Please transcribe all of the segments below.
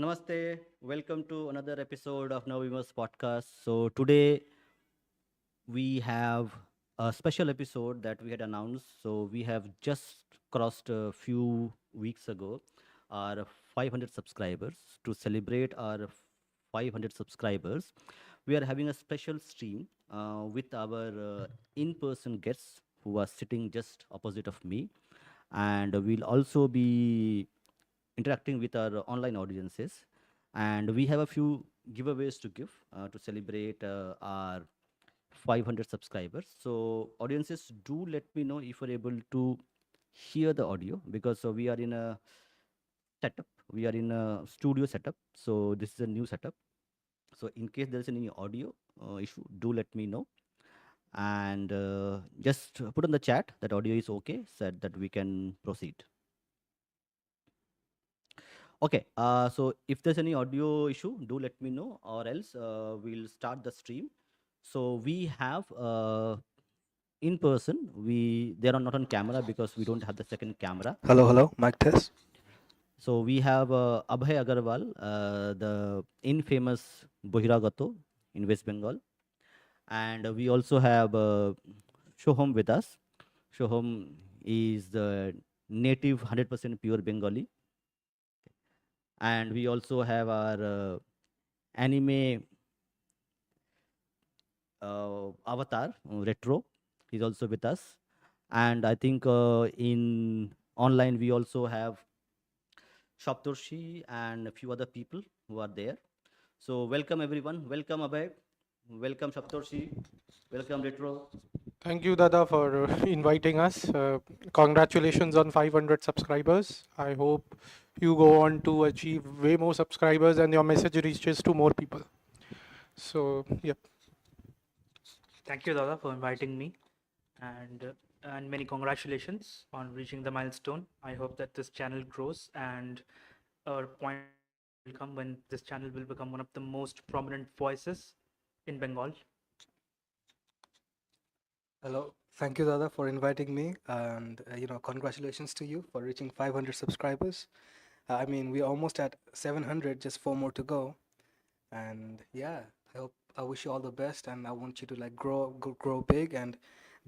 Namaste. Welcome to another episode of Nava Vimarsh podcast. So today we have a special episode that we had announced. So we have just crossed a few weeks ago our 500 subscribers. To celebrate our 500 subscribers, we are having a special stream with our in-person guests who are sitting just opposite of me, and we'll also be interacting with our online audiences. And we have a few giveaways to give to celebrate our 500 subscribers. So, audiences, do let me know if you're able to hear the audio, because we are in a setup, we are in a studio setup. So, this is a new setup. So, in case there is any audio issue, do let me know. And just put on the chat that audio is okay, so that we can proceed. Okay, so if there's any audio issue, do let me know, or else we'll start the stream. So we have in person. They are not on camera because we don't have the second camera. Hello, hello, mic test. So we have Abhay Agarwal, the infamous Bohiragato in West Bengal, and we also have Shoham with us. Shoham is the native 100% pure Bengali, and we also have our anime avatar retro. He's also with us, and I think in online we also have Shaptorshi and a few other people who are there. So welcome everyone. Welcome Abhay. Welcome Shaptorshi. Welcome retro. Thank you, Dada, for inviting us. Congratulations on 500 subscribers. I hope you go on to achieve way more subscribers and your message reaches to more people. So, yep. Thank you, Dada, for inviting me, and many congratulations on reaching the milestone. I hope that this channel grows, and a point will come when this channel will become one of the most prominent voices in Bengal. Hello, thank you, Dada, for inviting me, and congratulations to you for reaching 500 subscribers. I mean, we're almost at 700, just four more to go, and yeah, I wish you all the best, and I want you to like grow big and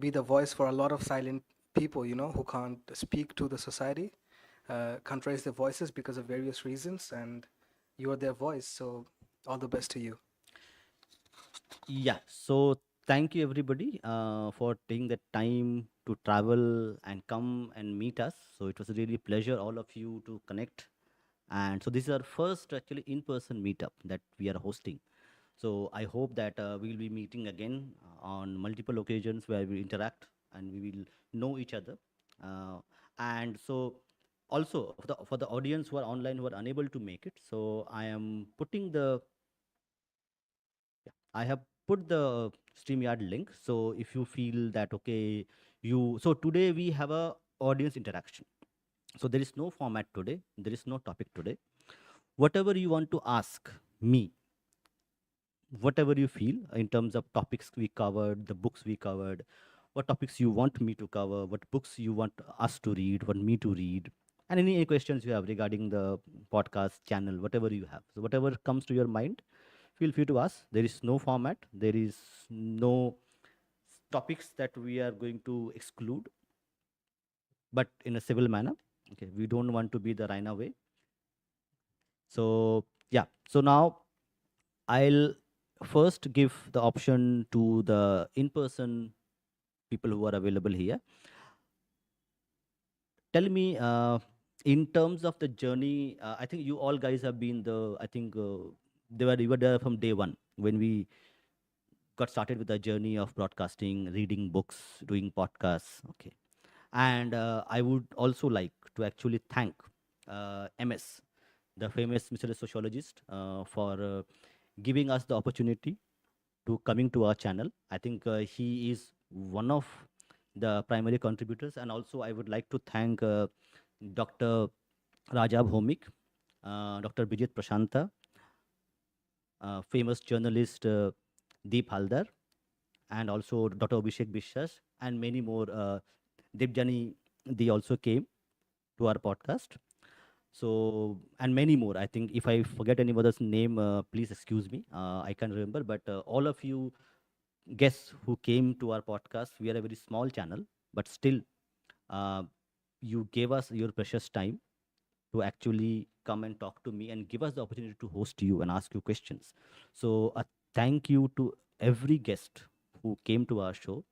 be the voice for a lot of silent people, who can't speak to the society, can't raise their voices because of various reasons, and you are their voice. So, all the best to you. Yeah. So thank you everybody for taking the time to travel and come and meet us. So it was a really pleasure all of you to connect. And so this is our first actually in-person meetup that we are hosting. So I hope that we'll be meeting again on multiple occasions where we interact and we will know each other. Uh, and so also for the audience who are online who are unable to make it, so I am putting the I have put the StreamYard link. So if you feel that okay, so today we have a audience interaction. So there is no format today. There is no topic today. Whatever you want to ask me, whatever you feel in terms of topics we covered, the books we covered, what topics you want me to cover, what books you want us to read, want me to read, and any questions you have regarding the podcast channel, whatever you have. So whatever comes to your mind, feel free to ask. There is no format. There is no topics that we are going to exclude, but in a civil manner. Okay, we don't want to be the Rhino way. So yeah. So now I'll first give the option to the in-person people who are available here. Tell me, in terms of the journey, I think you all guys have been I think you were there from day one when we got started with the journey of broadcasting, reading books, doing podcasts. Okay. And I would also like to actually thank MS, the famous Mr. Sociologist, for giving us the opportunity to coming to our channel. I think he is one of the primary contributors. And also I would like to thank Dr. Raja Bhomik, Dr. Bijit Prashanta, famous journalist Deep Haldar, and also Dr. Abhishek Bishwas, and many more. Debjani, they also came to our podcast. So, and many more. I think if I forget any other's name, please excuse me. I can't remember, but all of you guests who came to our podcast, we are a very small channel, but still, uh, you gave us your precious time to actually come and talk to me and give us the opportunity to host you and ask you questions. So, thank you to every guest who came to our show,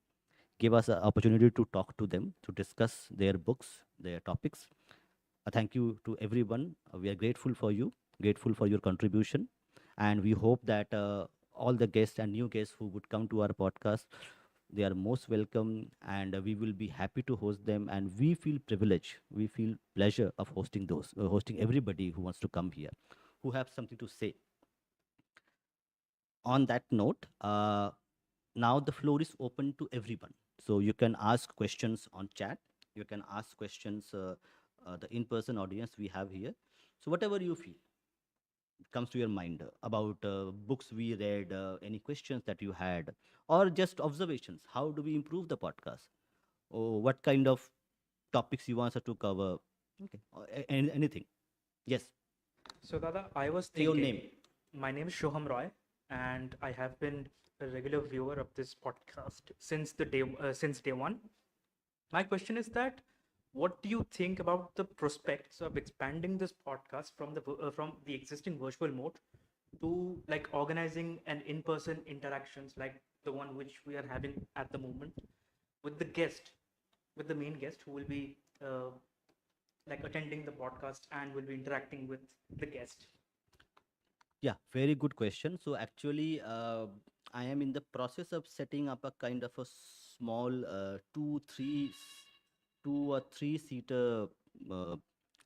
gave us an opportunity to talk to them, to discuss their books, their topics. Thank you to everyone. We are grateful for you, grateful for your contribution, and we hope that all the guests and new guests who would come to our podcast, they are most welcome, and we will be happy to host them. And we feel privilege, we feel pleasure of hosting hosting everybody who wants to come here, who have something to say. On that note, now the floor is open to everyone. So you can ask questions on chat. You can ask questions, the in-person audience we have here. So whatever you feel comes to your mind about books we read, any questions that you had, or just observations. How do we improve the podcast? Or what kind of topics you want us to cover? Okay, or anything. Yes, So, Dada, I was say your thinking, name. my name is Shoham Roy, and I have been a regular viewer of this podcast since day one. My question is that, what do you think about the prospects of expanding this podcast from the existing virtual mode to like organizing an in-person interactions like the one which we are having at the moment with the guest, with the main guest who will be like attending the podcast and will be interacting with the guest. Yeah, very good question. So actually, I am in the process of setting up a kind of a small two or three seater uh,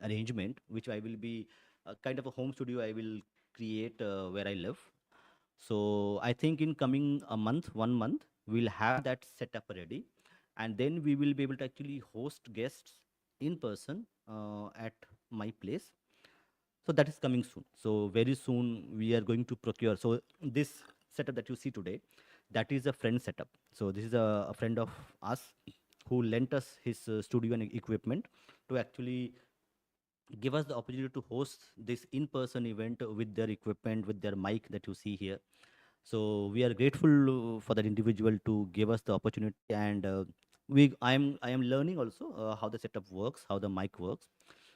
arrangement, which I will be kind of a home studio I will create where I live. So I think in coming a month, 1 month, we'll have that setup ready, and then we will be able to actually host guests in person at my place. So that is coming soon. So very soon we are going to procure. So this setup that you see today, that is a friend setup. So this is a friend of us who lent us his studio and equipment to actually give us the opportunity to host this in-person event with their equipment, with their mic that you see here. So we are grateful for that individual to give us the opportunity, and I am learning also how the setup works, how the mic works.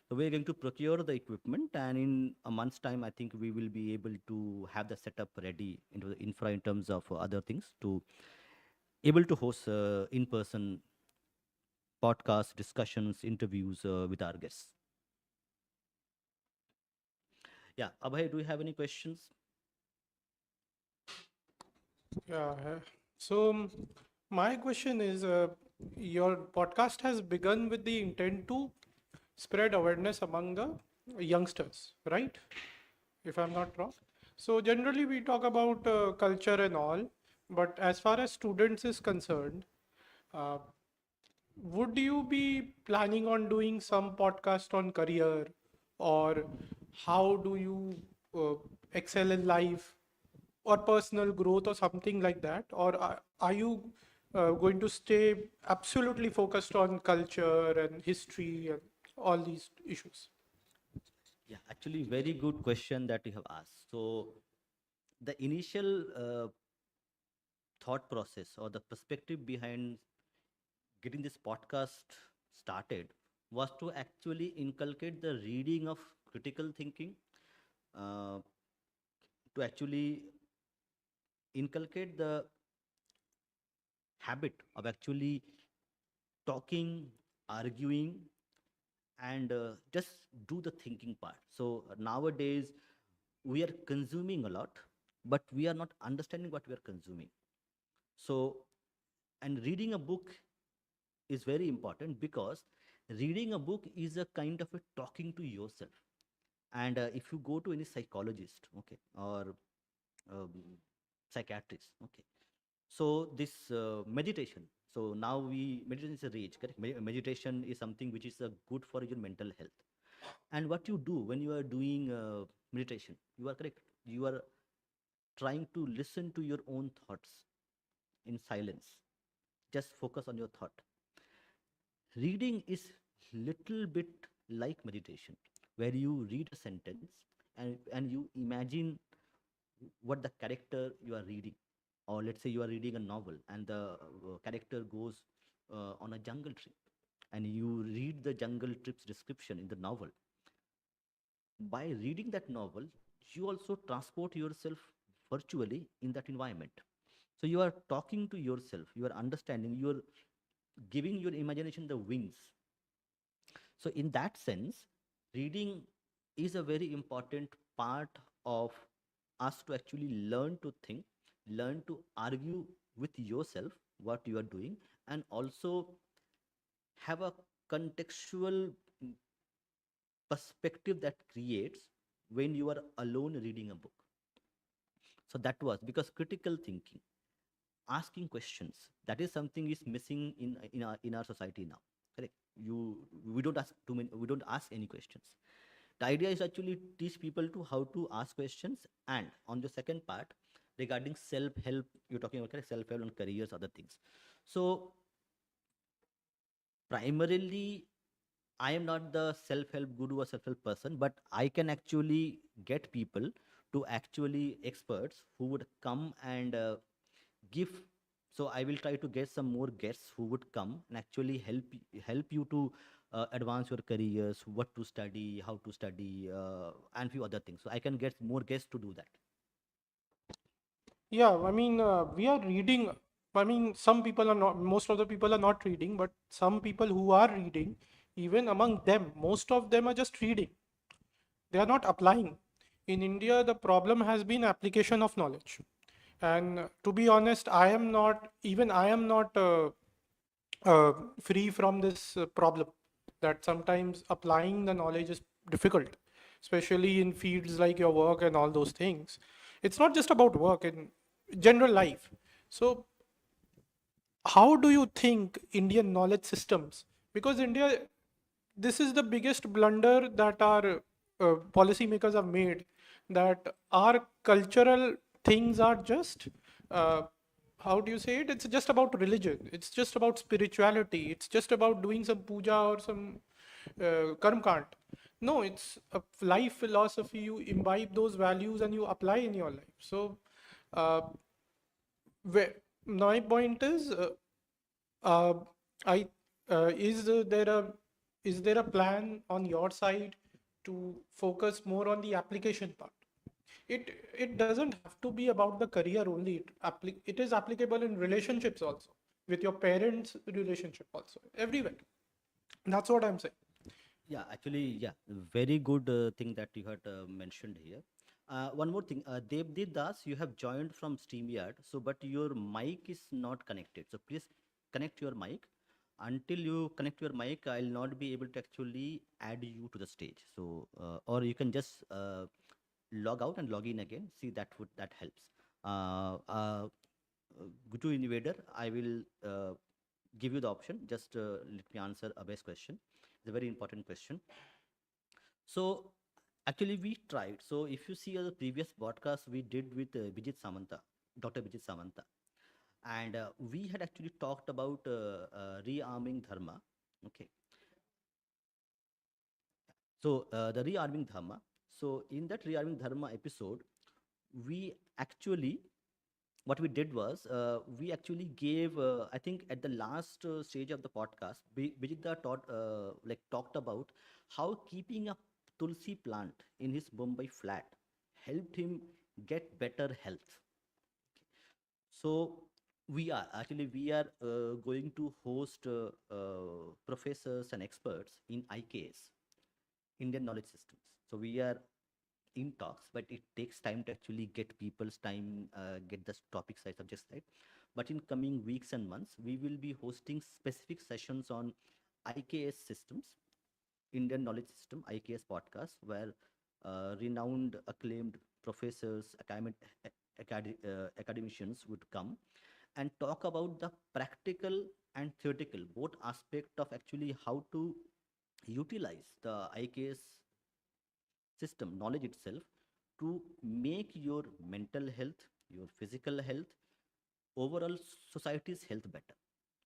So we're going to procure the equipment, and in a month's time, I think we will be able to have the setup ready into the infra in terms of other things to able to host in-person podcasts, discussions, interviews with our guests. Yeah, Abhay, do you have any questions? Yeah. So my question is, your podcast has begun with the intent to spread awareness among the youngsters, right? If I'm not wrong. So generally we talk about culture and all, but as far as students is concerned, uh, would you be planning on doing some podcast on career, or how do you uh, excel in life, or personal growth, or something like that? Or are you going to stay absolutely focused on culture and history and all these issues? Yeah, actually, very good question that you have asked. So the initial thought process or the perspective behind getting this podcast started was to actually inculcate the reading of critical thinking, uh, to actually inculcate the habit of actually talking, arguing, and just do the thinking part. So nowadays, we are consuming a lot, but we are not understanding what we are consuming. So, and reading a book is very important because reading a book is a kind of a talking to yourself. And if you go to any psychologist, okay, or um, psychiatrist, okay, so this meditation. So now meditation is a rage, correct? Meditation is something which is good for your mental health. And what you do when you are doing meditation, you are correct. You are trying to listen to your own thoughts in silence. Just focus on your thought. Reading is little bit like meditation. where you read a sentence and you imagine what the character you are reading. Or let's say you are reading a novel and the character goes on a jungle trip, and you read the jungle trip's description in the novel. By reading that novel, you also transport yourself virtually in that environment. So you are talking to yourself, you are understanding, you are giving your imagination the wings. So in that sense, reading is a very important part of us to actually learn to think, learn to argue with yourself what you are doing, and also have a contextual perspective that creates when you are alone reading a book. So that was because critical thinking, asking questions, that is something is missing in our society now. Correct? We don't ask too many, we don't ask any questions. The idea is actually teach people to how to ask questions. And on the second part, regarding self help, you're talking about self help and careers, other things. So primarily, I am not the self help guru or self help person, but I can actually get people to actually experts who would come and give. So I will try to get some more guests who would come and actually help you to advance your careers, what to study, how to study, and few other things. So I can get more guests to do that. Yeah, I mean, we are reading. I mean, some people are not, most of the people are not reading, but some people who are reading, even among them, most of them are just reading. They are not applying. In India, the problem has been application of knowledge. And to be honest, I am not uh, free from this problem, that sometimes applying the knowledge is difficult, especially in fields like your work and all those things. It's not just about work, in general life. So how do you think Indian knowledge systems, because India, this is the biggest blunder that our policymakers have made, that our cultural things are just, uh, how do you say it? It's just about religion. It's just about spirituality. It's just about doing some puja or some karm kant. No, it's a life philosophy. You imbibe those values and you apply in your life. So, uh, my point is, uh, I is there a plan on your side to focus more on the application part? It doesn't have to be about the career only. It is applicable in relationships also, with your parents' relationship also, everywhere. That's what I'm saying. Yeah, actually, yeah, very good thing that you had mentioned here. One more thing, Devdeep Das, you have joined from StreamYard, so but your mic is not connected. So please connect your mic. Until you connect your mic, I'll not be able to actually add you to the stage. So, or you can just log out and log in again. See, that helps. Uh, uh, Gutu Invader, I will give you the option. Just let me answer Abhay's question. It's a very important question. So actually, we tried. So if you see the previous podcast we did with Bijit Samanta, Dr. Bijit Samanta, and we had actually talked about rearming dharma. Okay, so the rearming dharma. So in that rearming dharma episode, we actually what we did was we actually gave I think at the last stage of the podcast, Bijita talked about how keeping a tulsi plant in his Mumbai flat helped him get better health. So we are going to host professors and experts in IKS, Indian knowledge systems. So we are in talks, but it takes time to actually get people's time, get the topic side, subject side. But in coming weeks and months, we will be hosting specific sessions on IKS systems, Indian knowledge system, IKS podcast, where renowned, acclaimed professors, academicians would come and talk about the practical and theoretical, both aspect of actually how to utilize the IKS system, knowledge itself, to make your mental health, your physical health, overall society's health better.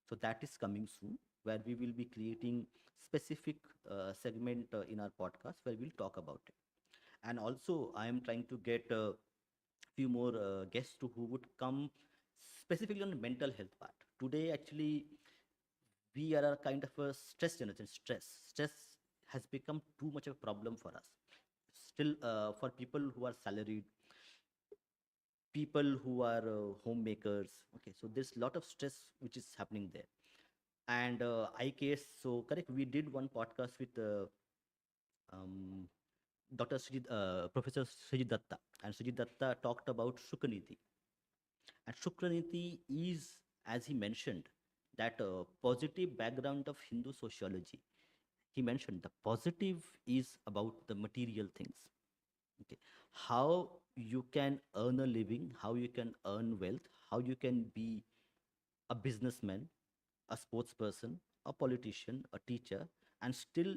So that is coming soon. where we will be creating specific segment in our podcast where we'll talk about it. And also, I am trying to get few more guests to who would come specifically on the mental health part. Today, actually, we are a kind of a stress generation. Stress has become too much of a problem for us. Still, for people who are salaried, people who are homemakers. Okay, so there's a lot of stress which is happening there. And I case, so correct, we did one podcast with um, Dr. Professor Srijit Datta, and Srijit Datta talked about Shukraniti. And Shukraniti is, as he mentioned, that positive background of Hindu sociology. He mentioned the positive is about the material things. Okay, how you can earn a living, how you can earn wealth, how you can be a businessman, a sports person, a politician, a teacher, and still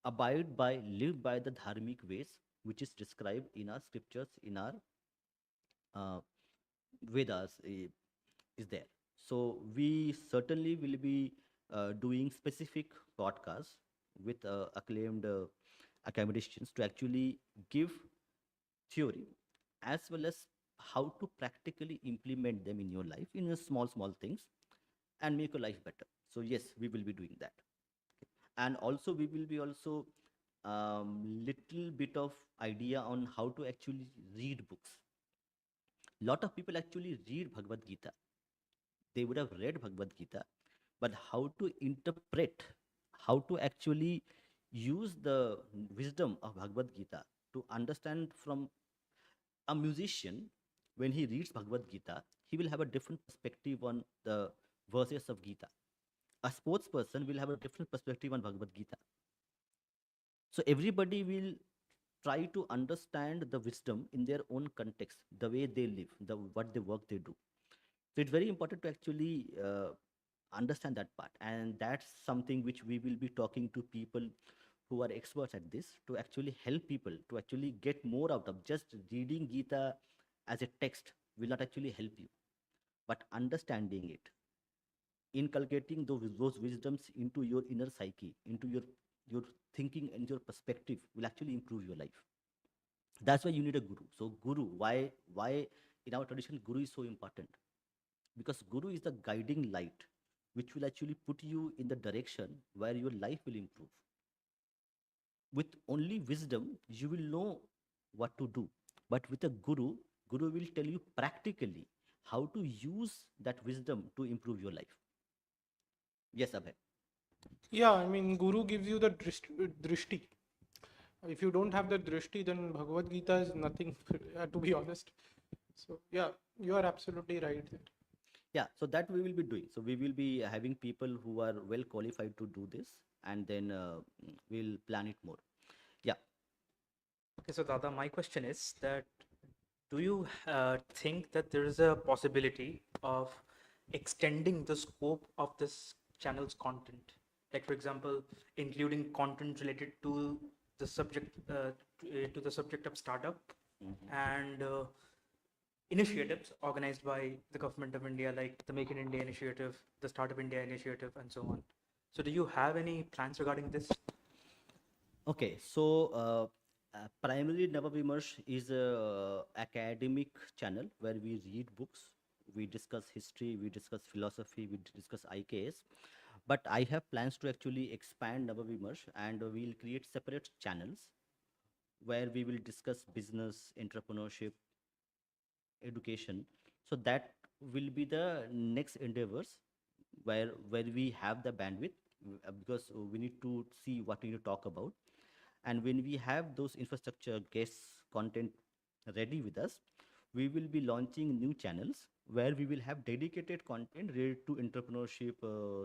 abide by, live by the dharmic ways which is described in our scriptures, in our uh, Vedas is there. So we certainly will be doing specific podcasts with acclaimed academicians to actually give theory as well as how to practically implement them in your life in a small things and make your life better. So yes, we will be doing that. And also we will be also little bit of idea on how to actually read books. Lot of people actually read Bhagavad Gita, they would have read Bhagavad Gita, but how to interpret, how to actually use the wisdom of Bhagavad Gita to understand from a musician. When he reads Bhagavad Gita, he will have a different perspective on the verses of Gita. A sports person will have a different perspective on Bhagavad Gita. So everybody will try to understand the wisdom in their own context, the way they live, the what they work they do. So it's very important to actually understand that part, and that's something which we will be talking to people who are experts at this to actually help people to actually get more out of just reading Gita as a text will not actually help you, but understanding it, inculcating those wisdoms into your inner psyche, into your thinking and your perspective will actually improve your life. That's why you need a guru. So guru, why in our tradition guru is so important? Because guru is the guiding light which will actually put you in the direction where your life will improve. With only wisdom you will know what to do, but with a guru will tell you practically how to use that wisdom to improve your life. Yes, Abhay. Yeah, I mean, Guru gives you the drishti. If you don't have the drishti, then Bhagavad Gita is nothing, to be honest. So, yeah, you are absolutely right there. Yeah, so that we will be doing. So we will be having people who are well qualified to do this, and then we'll plan it more. Yeah. Okay, so Dada, my question is that do you think that there is a possibility of extending the scope of this channel's content? Like, for example, including content related to the subject of startup and initiatives organized by the government of India, like the Make in India initiative, the Startup India initiative, and so on. So, do you have any plans regarding this? Okay, so primarily Nava Vimarsh is a academic channel where we read books, we discuss history, we discuss philosophy, we discuss IKS. But I have plans to actually expand Nava Vimarsh, and we'll create separate channels where we will discuss business, entrepreneurship, education. So that will be the next endeavors where we have the bandwidth, because we need to see what we need to talk about. And when we have those infrastructure guests content ready with us, we will be launching new channels where we will have dedicated content related to entrepreneurship,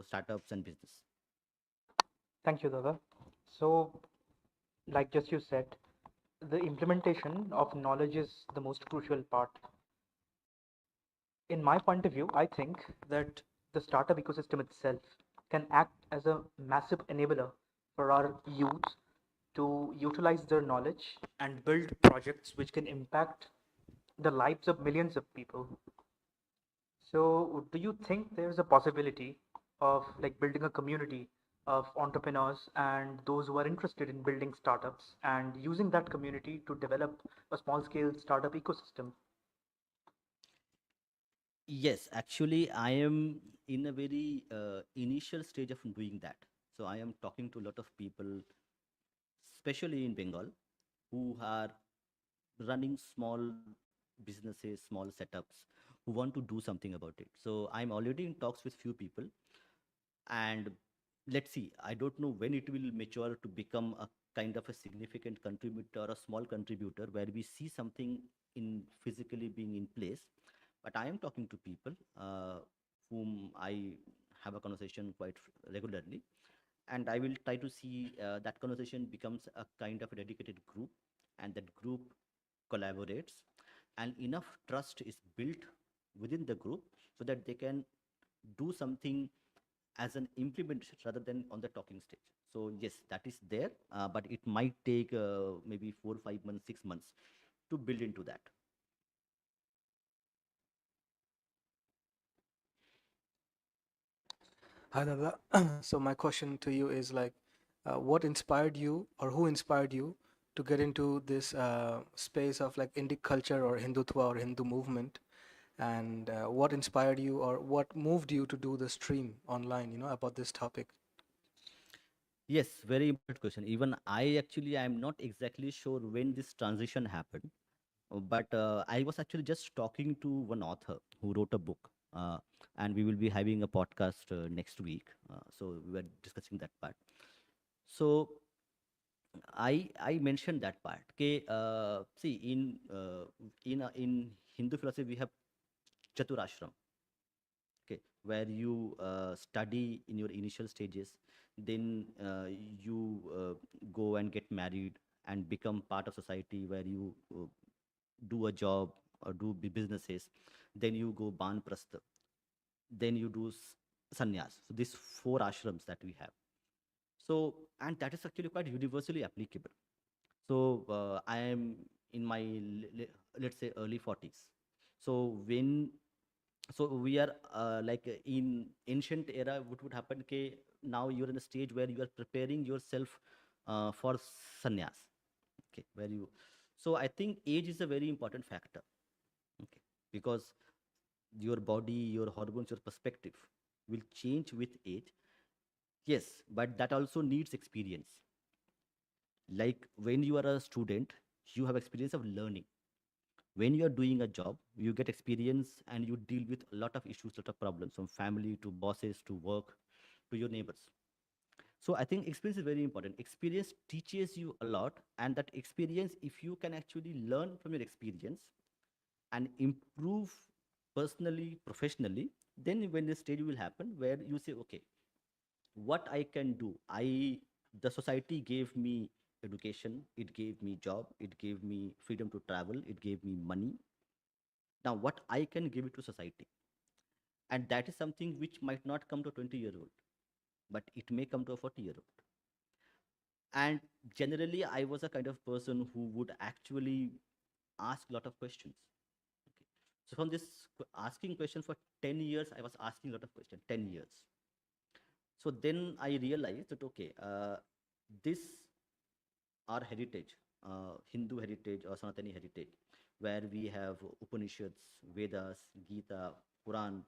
startups and business. Thank you, Dada. So, like just you said, the implementation of knowledge is the most crucial part. In my point of view, I think that the startup ecosystem itself can act as a massive enabler for our youth to utilize their knowledge and build projects which can impact the lives of millions of people. So, do you think there's a possibility of like building a community of entrepreneurs and those who are interested in building startups and using that community to develop a small scale startup ecosystem. Yes, actually, I am in a very initial stage of doing that. So I am talking to a lot of people, especially in Bengal, who are running small businesses, small setups, who want to do something about it. So I'm already in talks with few people, and let's see. I don't know when it will mature to become a kind of a significant contributor or a small contributor where we see something in physically being in place. But I am talking to people whom I have a conversation quite regularly, and I will try to see that conversation becomes a kind of a dedicated group, and that group collaborates, and enough trust is built within the group so that they can do something as an implementation rather than on the talking stage. So yes, that is there, but it might take maybe 4 5 months 6 months to build into that. Hi, Nava. So my question to you is like, what inspired you, or who inspired you to get into this space of like Indic culture or Hindutva or Hindu movement? And what inspired you, or what moved you to do the stream online, about this topic? Yes, very important question. Even I actually I am not exactly sure when this transition happened, but I was actually just talking to one author who wrote a book, and we will be having a podcast next week. So we were discussing that part. So I mentioned that part. Okay, see in Hindu philosophy we have Chaturashram, okay, where you study in your initial stages, then you go and get married and become part of society where you do a job or do businesses, then you go banprastha, then you do sannyas. So these four ashrams that we have. So and that is actually quite universally applicable. So I am in my let's say early 40s. So when so we are in ancient era, what would happen? Okay, now you're in a stage where you are preparing yourself for sannyas. Okay, where you. So I think age is a very important factor. Okay, because your body, your hormones, your perspective will change with age. Yes, but that also needs experience. Like when you are a student, you have experience of learning. When you are doing a job, you get experience and you deal with a lot of issues, lot of problems, from family to bosses to work to your neighbors. So I think experience is very important. Experience teaches you a lot, and that experience, if you can actually learn from your experience and improve personally, professionally, then when the stage will happen where you say, okay, what I can do. The society gave me education, it gave me job, it gave me freedom to travel, it gave me money. Now what I can give it to society, and that is something which might not come to a 20-year-old, but it may come to a 40-year-old. And generally I was a kind of person who would actually ask a lot of questions. Okay. So from this asking question for 10 years, I was asking a lot of questions 10 years. So then I realized that okay, this our heritage, Hindu heritage or Sanatani heritage, where we have Upanishads, Vedas, Gita, Quran,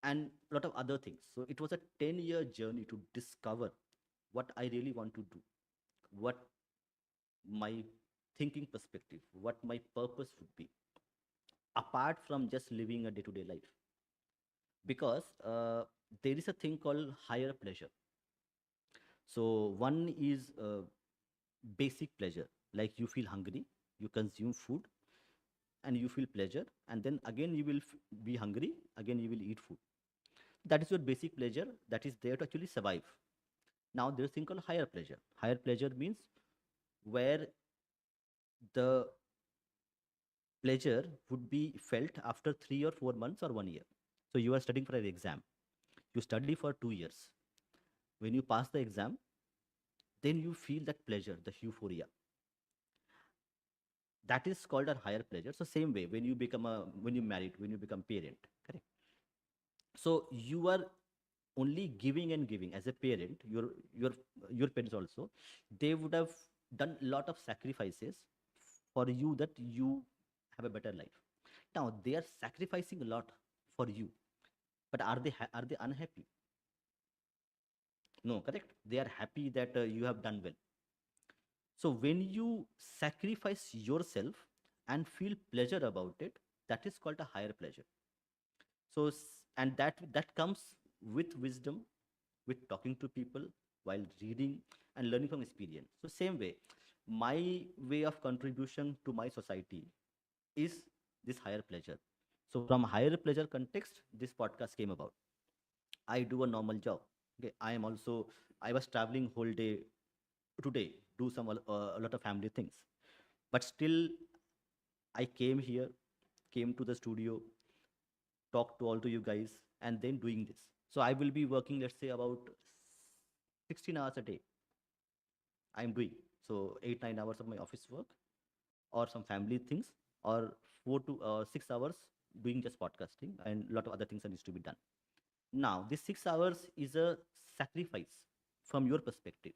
and a lot of other things. So it was a 10-year journey to discover what I really want to do, what my thinking perspective, what my purpose would be, apart from just living a day-to-day life. Because there is a thing called higher pleasure. So one is basic pleasure, like you feel hungry, you consume food, and you feel pleasure, and then again you will be hungry, again you will eat food. That is your basic pleasure that is there to actually survive. Now there's a thing called higher pleasure. Higher pleasure means where the pleasure would be felt after 3 or 4 months or 1 year. So you are studying for an exam, you study for 2 years. When you pass the exam, then you feel that pleasure, the euphoria. That is called a higher pleasure. So same way when you become a when you married, when you become parent, correct? So you are only giving and giving. As a parent, your parents also, they would have done a lot of sacrifices for you, that you have a better life. Now they are sacrificing a lot for you, but are they unhappy? No, correct, they are happy that you have done well. So when you sacrifice yourself and feel pleasure about it, that is called a higher pleasure. So and that comes with wisdom, with talking to people, while reading and learning from experience. So same way, my way of contribution to my society is this higher pleasure. So from higher pleasure context, this podcast came about. I do a normal job. Okay, I am also, I was traveling whole day today, do some a lot of family things, but still I came here, came to the studio, talk to all to you guys, and then doing this. So I will be working, let's say, about 16 hours a day. I'm doing so 8 9 hours of my office work, or some family things, or 4 to 6 hours doing just podcasting, and a lot of other things that needs to be done. Now this 6 hours is a sacrifice from your perspective,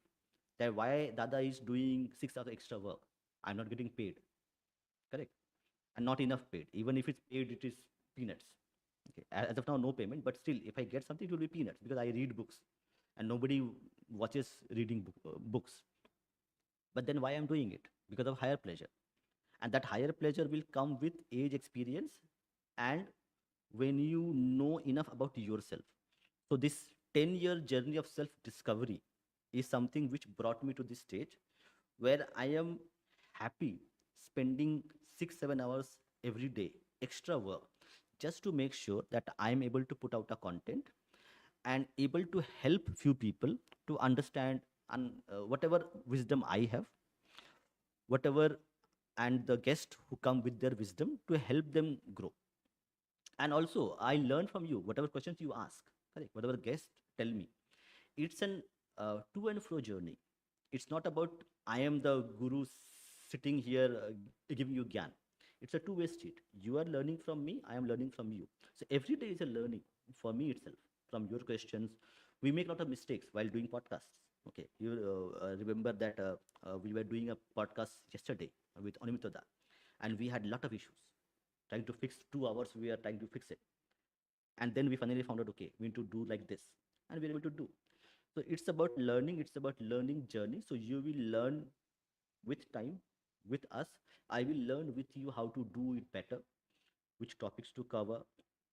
that why Dada is doing 6 hours extra work. I'm not getting paid, correct, and not enough paid. Even if it's paid, it is peanuts. Okay, as of now, no payment, but still, if I get something, it will be peanuts, because I read books, and nobody watches reading books. But then why I'm doing it? Because of higher pleasure, and that higher pleasure will come with age, experience, and when you know enough about yourself. So this 10-year journey of self discovery is something which brought me to this stage, where I am happy spending 6 7 hours every day extra work, just to make sure that I am able to put out a content and able to help few people to understand, and whatever wisdom I have, whatever, and the guests who come with their wisdom to help them grow. And also I learn from you, whatever questions you ask, correct, whatever guests tell me. It's an to and fro journey. It's not about I am the guru sitting here giving you gyan. It's a two-way street. You are learning from me, I am learning from you. So every day is a learning for me itself, from your questions. We make a lot of mistakes while doing podcasts. Okay, you remember that we were doing a podcast yesterday with Onimitoda, and we had a lot of issues trying to fix. 2 hours we are trying to fix it, and then we finally found out, okay, we need to do like this, and we're able to do. So it's about learning, it's about learning journey. So you will learn with time, with us. I will learn with you how to do it better, which topics to cover,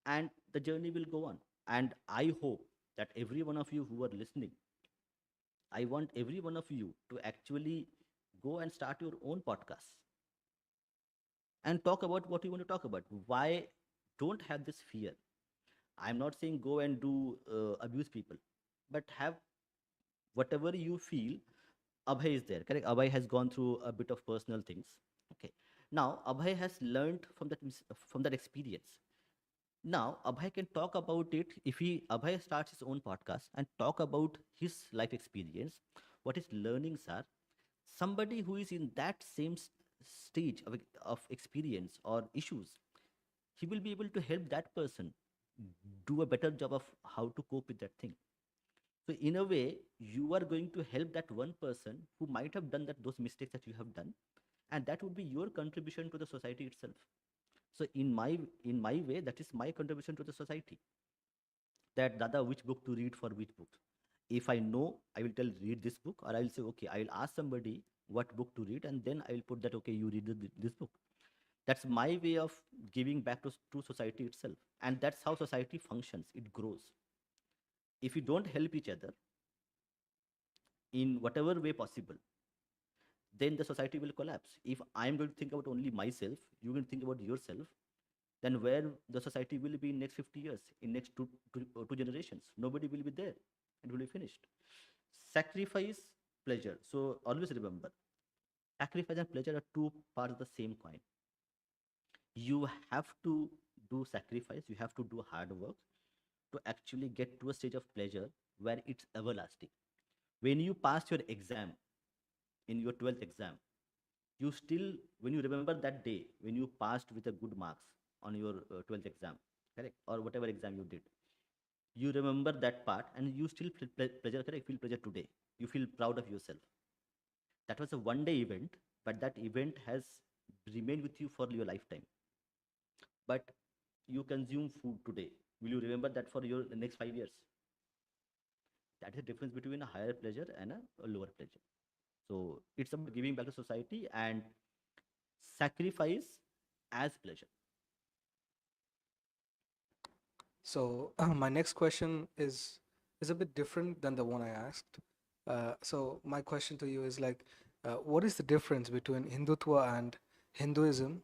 and the journey will go on. And I hope that every one of you who are listening, I want every one of you to actually go and start your own podcast and talk about what you want to talk about. Why? Don't have this fear. I'm not saying go and do abuse people, but have whatever you feel. Abhay is there, correct? Abhay has gone through a bit of personal things. Okay. Now Abhay has learned from from that experience. Now Abhay can talk about it. If he Abhay starts his own podcast and talk about his life experience, what his learnings are. Somebody who is in that same stage of experience or issues, he will be able to help that person do a better job of how to cope with that thing. So in a way, you are going to help that one person who might have done that those mistakes that you have done, and that would be your contribution to the society itself. So in my way, that is my contribution to the society. That Dada, which book to read for which book. If I know, I will tell read this book, or I will say okay, I will ask somebody what book to read, and then I will put that okay, you read this book. That's my way of giving back to society itself, and that's how society functions. It grows. If you don't help each other in whatever way possible, then the society will collapse. If I'm going to think about only myself, you're going to think about yourself, then where the society will be in next 50 years, in next two generations, nobody will be there. It will be finished. Sacrifice, pleasure. So always remember, sacrifice and pleasure are two parts of the same coin. You have to do sacrifice, you have to do hard work to actually get to a stage of pleasure where it's everlasting. When you pass your exam, in your 12th exam, you still, when you remember that day when you passed with a good marks on your 12th exam, correct, or whatever exam you did, you remember that part and you still feel pleasure, correct? Feel pleasure today. You feel proud of yourself. That was a one day event, but that event has remained with you for your lifetime. But you consume food today. Will you remember that for your the next 5 years? That is the difference between a higher pleasure and a lower pleasure. So it's about giving back to society and sacrifice as pleasure. So my next question is a bit different than the one I asked. So my question to you is like, what is the difference between Hindutva and Hinduism?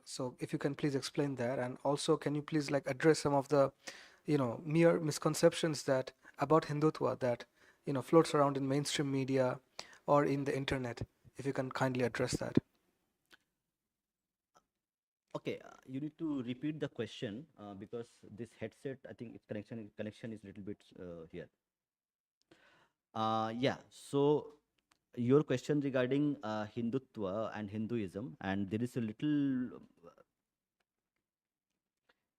So if you can please explain that, and also can you please like address some of the, mere misconceptions that about Hindutva that floats around in mainstream media or in the internet. If you can kindly address that. Okay, you need to repeat the question because this headset, I think its connection is a little bit here. Yeah. So your question regarding Hindutva and Hinduism, and there is a little,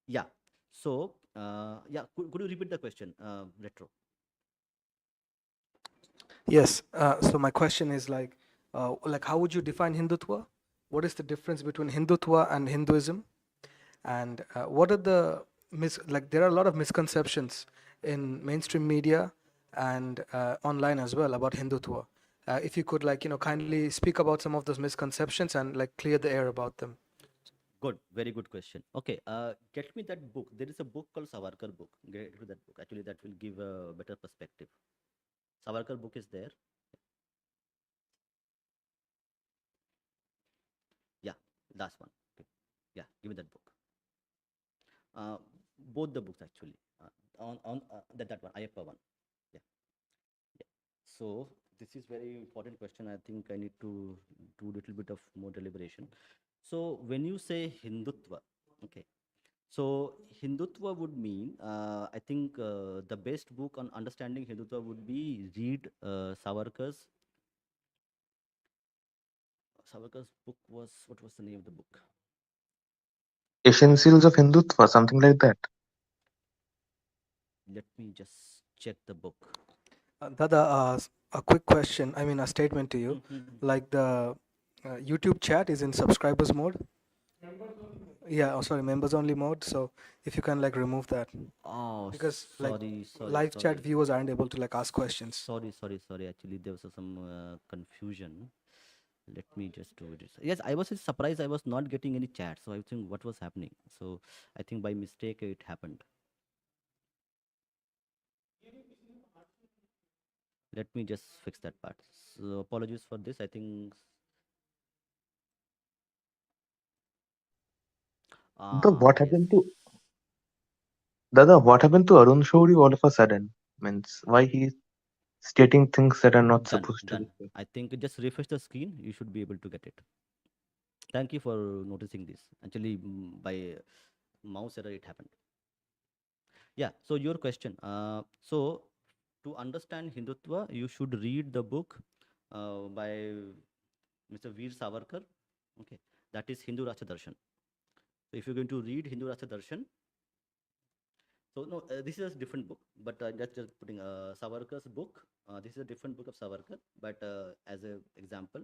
yeah. So yeah, could you repeat the question, Retro? Yes. So my question is like how would you define Hindutva? What is the difference between Hindutva and Hinduism? And what are the like? There are a lot of misconceptions in mainstream media and online as well about Hindutva. If you could like kindly speak about some of those misconceptions and like clear the air about them. Good, very good question. Okay, get me that book. There is a book called Savarkar book. Get me that book. Actually, that will give a better perspective. Savarkar book is there. Yeah, last one. Okay. Yeah, give me that book. Uh, both the books actually. On that one, Ayappa one. Yeah, yeah. So this is very important question. I think I need to do a little bit of more deliberation. So when you say Hindutva, okay. So Hindutva would mean, I think the best book on understanding Hindutva would be read Savarkar's book was, what was the name of the book? Essentials of Hindutva, something like that. Let me just check the book. Dada, a quick question. I mean, a statement to you. Like the YouTube chat is in subscribers mode. Yeah, oh, sorry, members only mode. So if you can like remove that, Oh, because like sorry, live chat sorry. viewers aren't able to like ask questions. Sorry. Actually, there was some confusion. Let me just do it. Yes, I was surprised. I was not getting any chat. So I think what was happening. So I think by mistake it happened. Let me just fix that part. So apologies for this. I think The what yes. happened to Dada? What happened to Arun Shourie all of a sudden? Means why he's stating things that are not Done, supposed to be done. said. I think just refresh the screen. You should be able to get it. Thank you for noticing this. Actually, by mouse error, it happened. Yeah. So your question. So to understand Hindutva, you should read the book by Mr. Veer Savarkar. Okay, that is Hindu Rashtra Darshan. So if you're going to read Hindu Rashtra Darshan, so no, this is a different book, but just putting Savarkar's book. This is a different book of Savarkar, but as an example,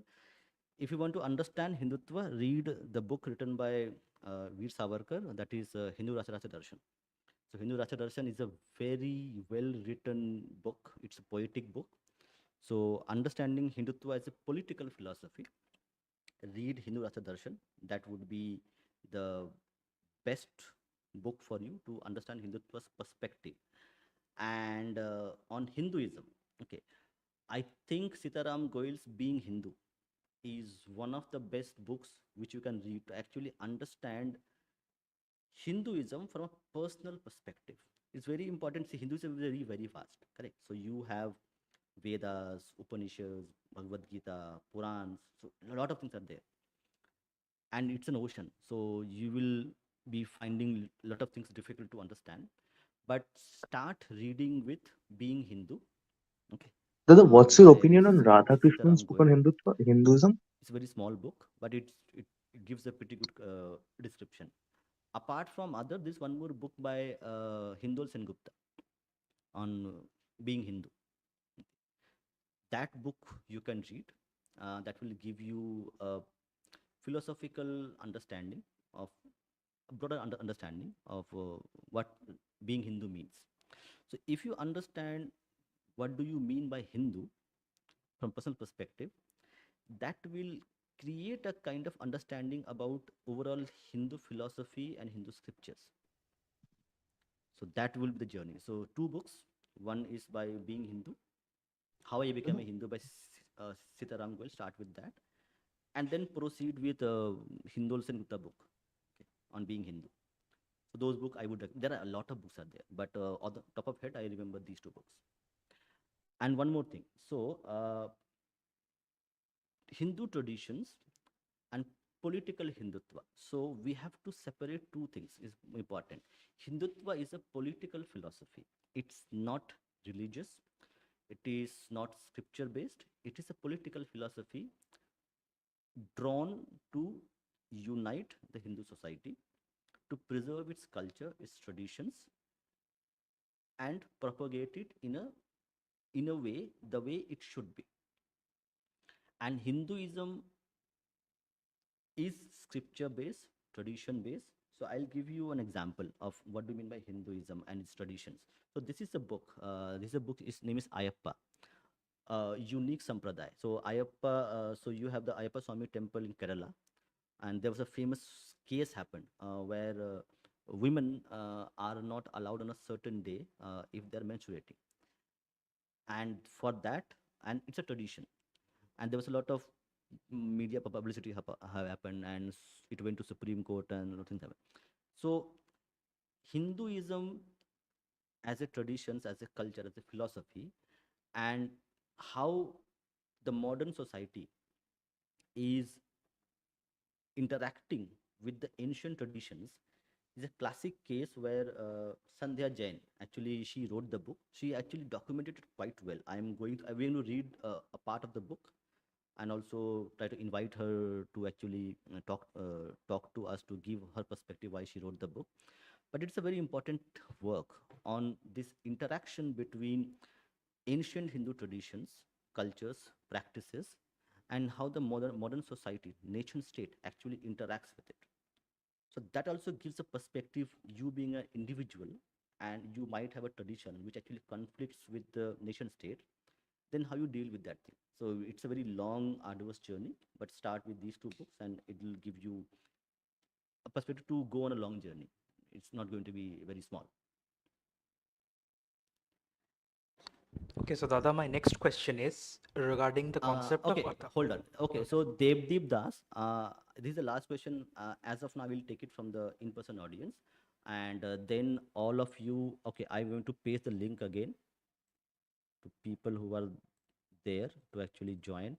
if you want to understand Hindutva, read the book written by Veer Savarkar, that is Hindu Rashtra Darshan. So Hindu Rashtra Darshan is a very well written book. It's a poetic book. So understanding Hindutva as a political philosophy, read Hindu Rashtra Darshan. That would be the best book for you to understand Hindutva's perspective. And on Hinduism, okay, I think Sitaram Goyal's Being Hindu is one of the best books which you can read to actually understand Hinduism from a personal perspective. It's very important. See, Hinduism is very fast, correct? So you have Vedas, Upanishads, Bhagavad Gita, Purans. So a lot of things are there, and it's an ocean. So you will be finding a lot of things difficult to understand. But start reading with Being Hindu, okay, Dada, what's your by opinion on Radha Krishnan's Sitaram book on Goyal. Hindutva, Hinduism? It's a very small book, but it gives a pretty good description. Apart from other, this one more book by Hindol Sengupta on being Hindu. That book you can read. That will give you a philosophical understanding of a broader understanding of what being Hindu means. So if you understand what do you mean by Hindu from personal perspective, that will create a kind of understanding about overall Hindu philosophy and Hindu scriptures. So that will be the journey. So two books. One is by Being Hindu, How I Became a Hindu by Sitaram Goel. Start with that, and then proceed with Hindol Sen Gupta book, okay, on being Hindu. So those books I would. There are a lot of books are there, but on the top of head I remember these two books. And one more thing. So Hindu traditions and political Hindutva. So we have to separate two things is important. Hindutva is a political philosophy. It's not religious. It is not scripture based. It is a political philosophy drawn to unite the Hindu society, to preserve its culture, its traditions, and propagate it in a way the way it should be. And Hinduism is scripture based, tradition based. So I'll give you an example of what do you mean by Hinduism and its traditions. So this is a book. This is a book. Its name is Ayappa, unique sampradaya. So Ayappa. So you have the Ayappa Swami temple in Kerala, and there was a famous case happened where women are not allowed on a certain day if they're menstruating, and for that, and it's a tradition, and there was a lot of media publicity have happened, and it went to Supreme Court and a lot of things happened. So Hinduism as a traditions, as a culture, as a philosophy, and how the modern society is interacting with the ancient traditions is a classic case where Sandhya Jain actually she wrote the book. She actually documented it quite well. I'm going to read a part of the book and also try to invite her to actually talk to us to give her perspective why she wrote the book. But it's a very important work on this interaction between ancient Hindu traditions, cultures, practices, and how the modern society, nation state actually interacts with it. So that also gives a perspective, you being an individual and you might have a tradition which actually conflicts with the nation state, then how you deal with that thing. So it's a very long, arduous journey, but start with these two books and it will give you a perspective to go on a long journey. It's not going to be very small. Okay, so Dada, my next question is regarding the concept of Okay, hold on. Okay, so Devdeep Das, this is the last question. As of now, we'll take it from the in-person audience, and then all of you. Okay, I'm going to paste the link again to people who are there to actually join.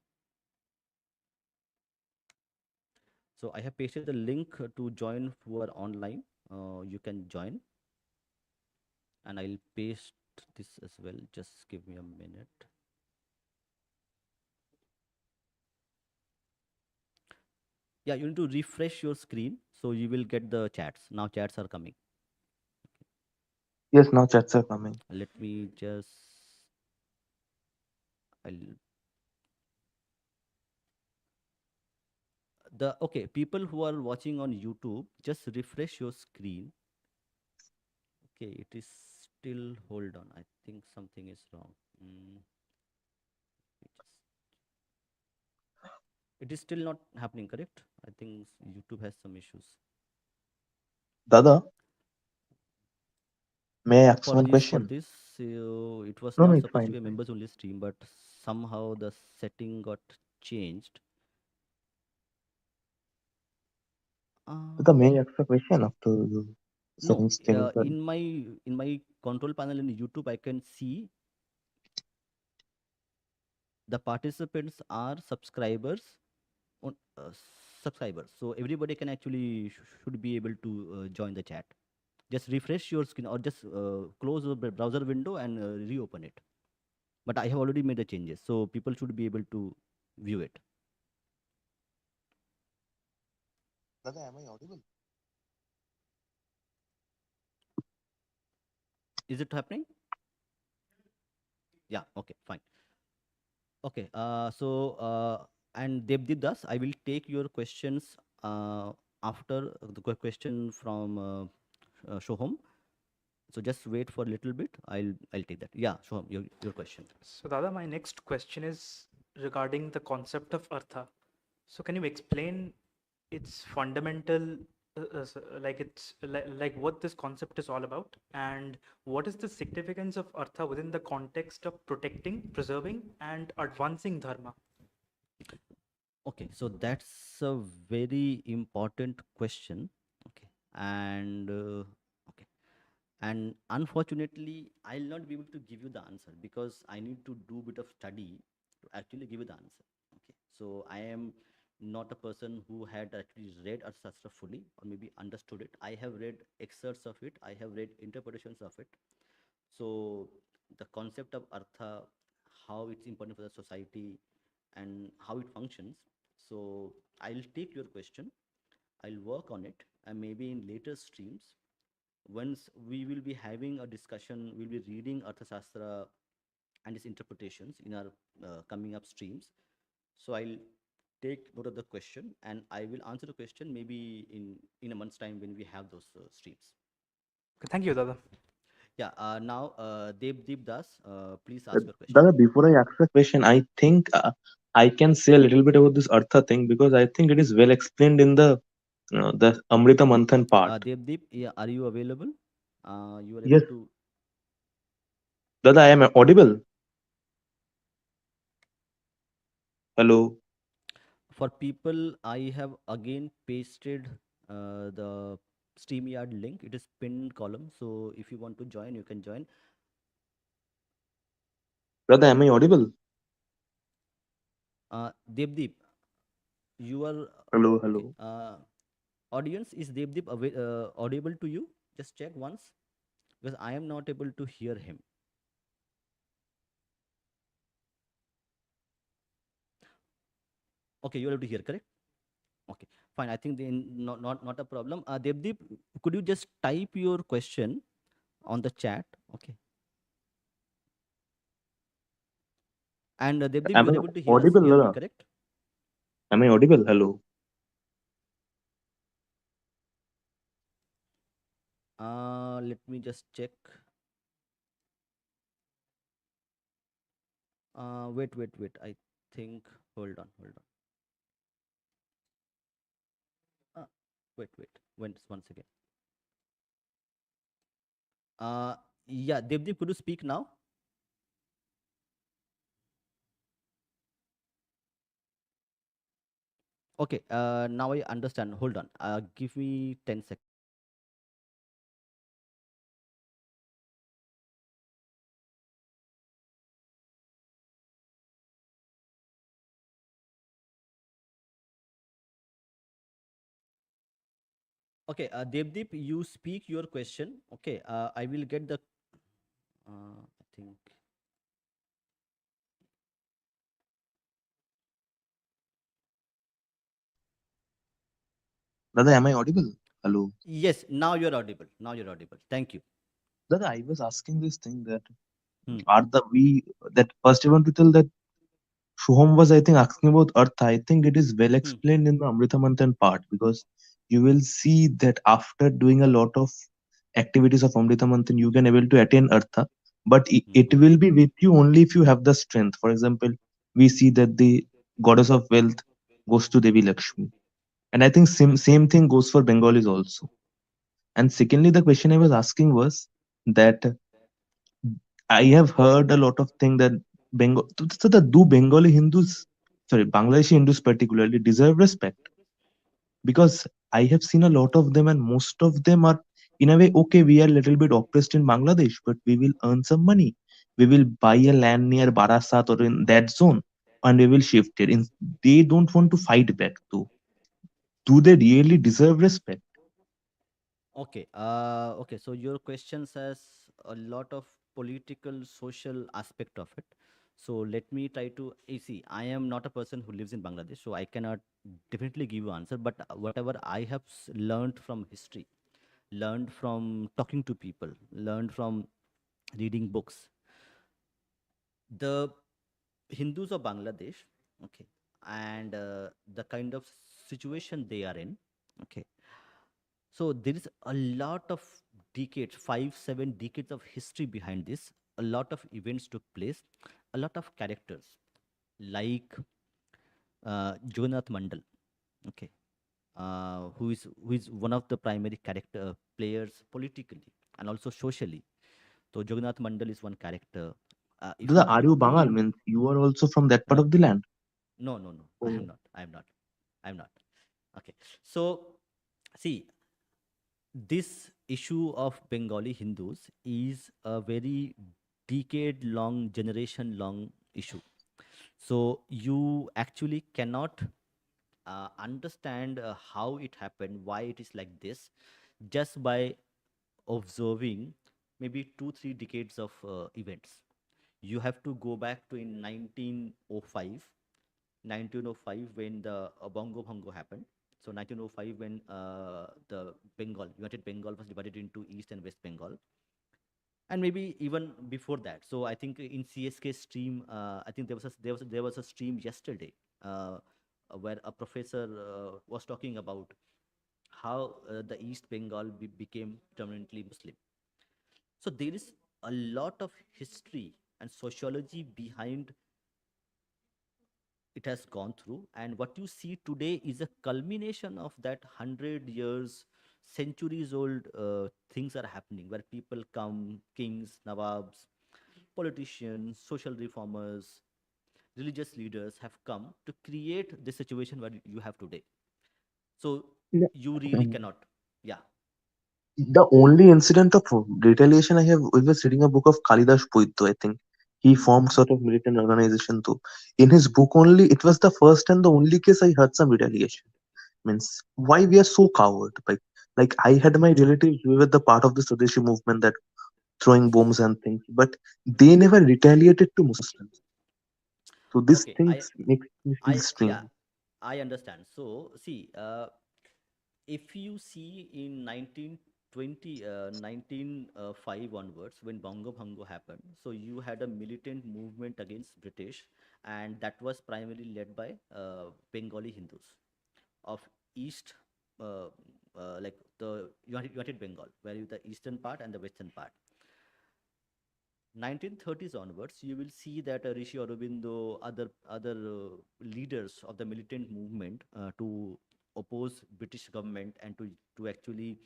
So I have pasted the link to join who are online. You can join, and I'll paste this as well. Just give me a minute. Yeah, you need to refresh your screen so you will get the chats. Now chats are coming. Yes, now chats are coming. Let me just. I'll the okay people who are watching on YouTube, just refresh your screen. Okay, it is still, hold on, I think something is wrong. Let me just, it is still not happening, correct? I think YouTube has some issues. Dada, may I ask one Apologies for question? this. It was No, no, not it's supposed to fine, be a fine. members only stream, but somehow the setting got changed. uh, Dada, may I ask a question after you no, settings change? in my control panel in YouTube I can see the participants are subscribers on subscribers, so everybody can actually should be able to join the chat. Just refresh your screen or just close the browser window and reopen it. But I have already made the changes, so people should be able to view it. Dada, am I audible? Is it happening? Yeah. Okay. Fine. Okay. And Devdeep Das, I will take your questions after the question from Shoham. So just wait for a little bit. I'll take that. Yeah, Shoham, your question. So, Dada, my next question is regarding the concept of Artha. So, can you explain its fundamental, like what this concept is all about, and what is the significance of Artha within the context of protecting, preserving, and advancing Dharma? Okay, so that's a very important question. Okay, and okay, and unfortunately, I'll not be able to give you the answer because I need to do a bit of study to actually give you the answer. Okay, so I am not a person who had actually read Arthashastra fully or maybe understood it. I have read excerpts of it. I have read interpretations of it. So the concept of Artha, how it's important for the society, and how it functions. So I'll take your question. I'll work on it, and maybe in later streams, once we will be having a discussion, we'll be reading Arthashastra and its interpretations in our coming up streams. So I'll take note of the question and I will answer the question maybe in a month's time when we have those streams. Okay, thank you, Dada. Yeah. Now, Deep Das, please ask your question. Dada, before I ask the question, I think I can say a little bit about this Artha thing because I think it is well explained in the Amrita Manthan part. Deep, yeah, are you available? You are able Yes, to. Dada, I am audible. Hello, For people, I have again pasted the StreamYard link. It is pinned column. So if you want to join, you can join. Dada, am I audible? Devdeep, you are Hello, okay. hello. Audience, is Devdeep audible to you? Just check once because I am not able to hear him. Okay, you are able to hear, correct? Okay, fine. I think then not a problem. Devdeep, could you just type your question on the chat? Okay, and Devdeep, you Am are I able to audible, hear me, Dada? correct? Am I audible? Hello. Let me just check. Wait. I think. Hold on, hold on. Uh, wait. Once again. Uh, yeah, Devdeep, could you speak now? Okay. Now I understand. Hold on. Give me 10 seconds. Okay. Devdeep, you speak your question. Okay. I will get the. I think. Dada, am I audible? Hello. Yes. Now you're audible. Now you're audible. Thank you. Dada, I was asking this thing that Hmm. are the we that first I want to tell that Shuham was, I think, asking about Artha. I think it is well Hmm. explained in the Amrita Manthan part because you will see that after doing a lot of activities of Amrita Manthan, you can able to attain Artha, but it Hmm. will be with you only if you have the strength. For example, we see that the goddess of wealth goes to Devi Lakshmi, and I think same thing goes for Bengalis also. And secondly, the question I was asking was that I have heard a lot of things that do Bengali Hindus, sorry, Bangladeshi Hindus particularly deserve respect because I have seen a lot of them, and most of them are in a way okay. We are a little bit oppressed in Bangladesh, but we will earn some money. We will buy a land near Barasat or in that zone, and we will shift it. They don't want to fight back though. Do they really deserve respect? Okay. Okay. So your questions has a lot of political, social aspect of it. So let me try to see. I am not a person who lives in Bangladesh, so I cannot definitely give you answer. But whatever I have learned from history, learned from talking to people, learned from reading books. The Hindus of Bangladesh, okay, and the kind of situation they are in, okay. So there is a lot of decades, 5, 7 decades of history behind this. A lot of events took place, a lot of characters like Jagannath Mandal, okay, who is one of the primary character players politically and also socially. So Jagannath Mandal is one character. If The you are you Bangal quickly means you are also from that part no, of the land. no, I am Oh. not. I am not. I'm not. Okay. So see, this issue of Bengali Hindus is a very decade long, generation long issue. So you actually cannot understand how it happened, why it is like this, just by observing maybe 2, 3 decades of events. You have to go back to in 1905 when the Bongo Bongo happened. So 1905 when the United Bengal was divided into East and West Bengal, and maybe even before that. So I think in CSK stream, I think there was a stream yesterday where a professor was talking about how the East Bengal became predominantly Muslim. So there is a lot of history and sociology behind it has gone through, and what you see today is a culmination of that 100 years, centuries old things are happening where people come, kings, nawabs, politicians, social reformers, religious leaders have come to create the situation where you have today. So Yeah. you really cannot. Yeah. The only incident of retaliation I have was reading a book of Kalidas Puitto, I think. He formed Hmm. sort of militant organization too. In his book only, it was the first and the only case I heard some retaliation. Means why we are so coward. Like I had my relatives, we were the part of the Swadeshi movement that throwing bombs and things, but they never retaliated to Muslims. So these Okay. things makes me feel Yeah, strange. I understand. So see, if you see in 1920, 1905 onwards, when Bongo Bongo happened, so you had a militant movement against British, and that was primarily led by Bengali Hindus of East, uh, like the United Bengal, where you the eastern part and the western part. 1930s onwards, you will see that Rishi Aurobindo, other leaders of the militant movement to oppose British government and to actually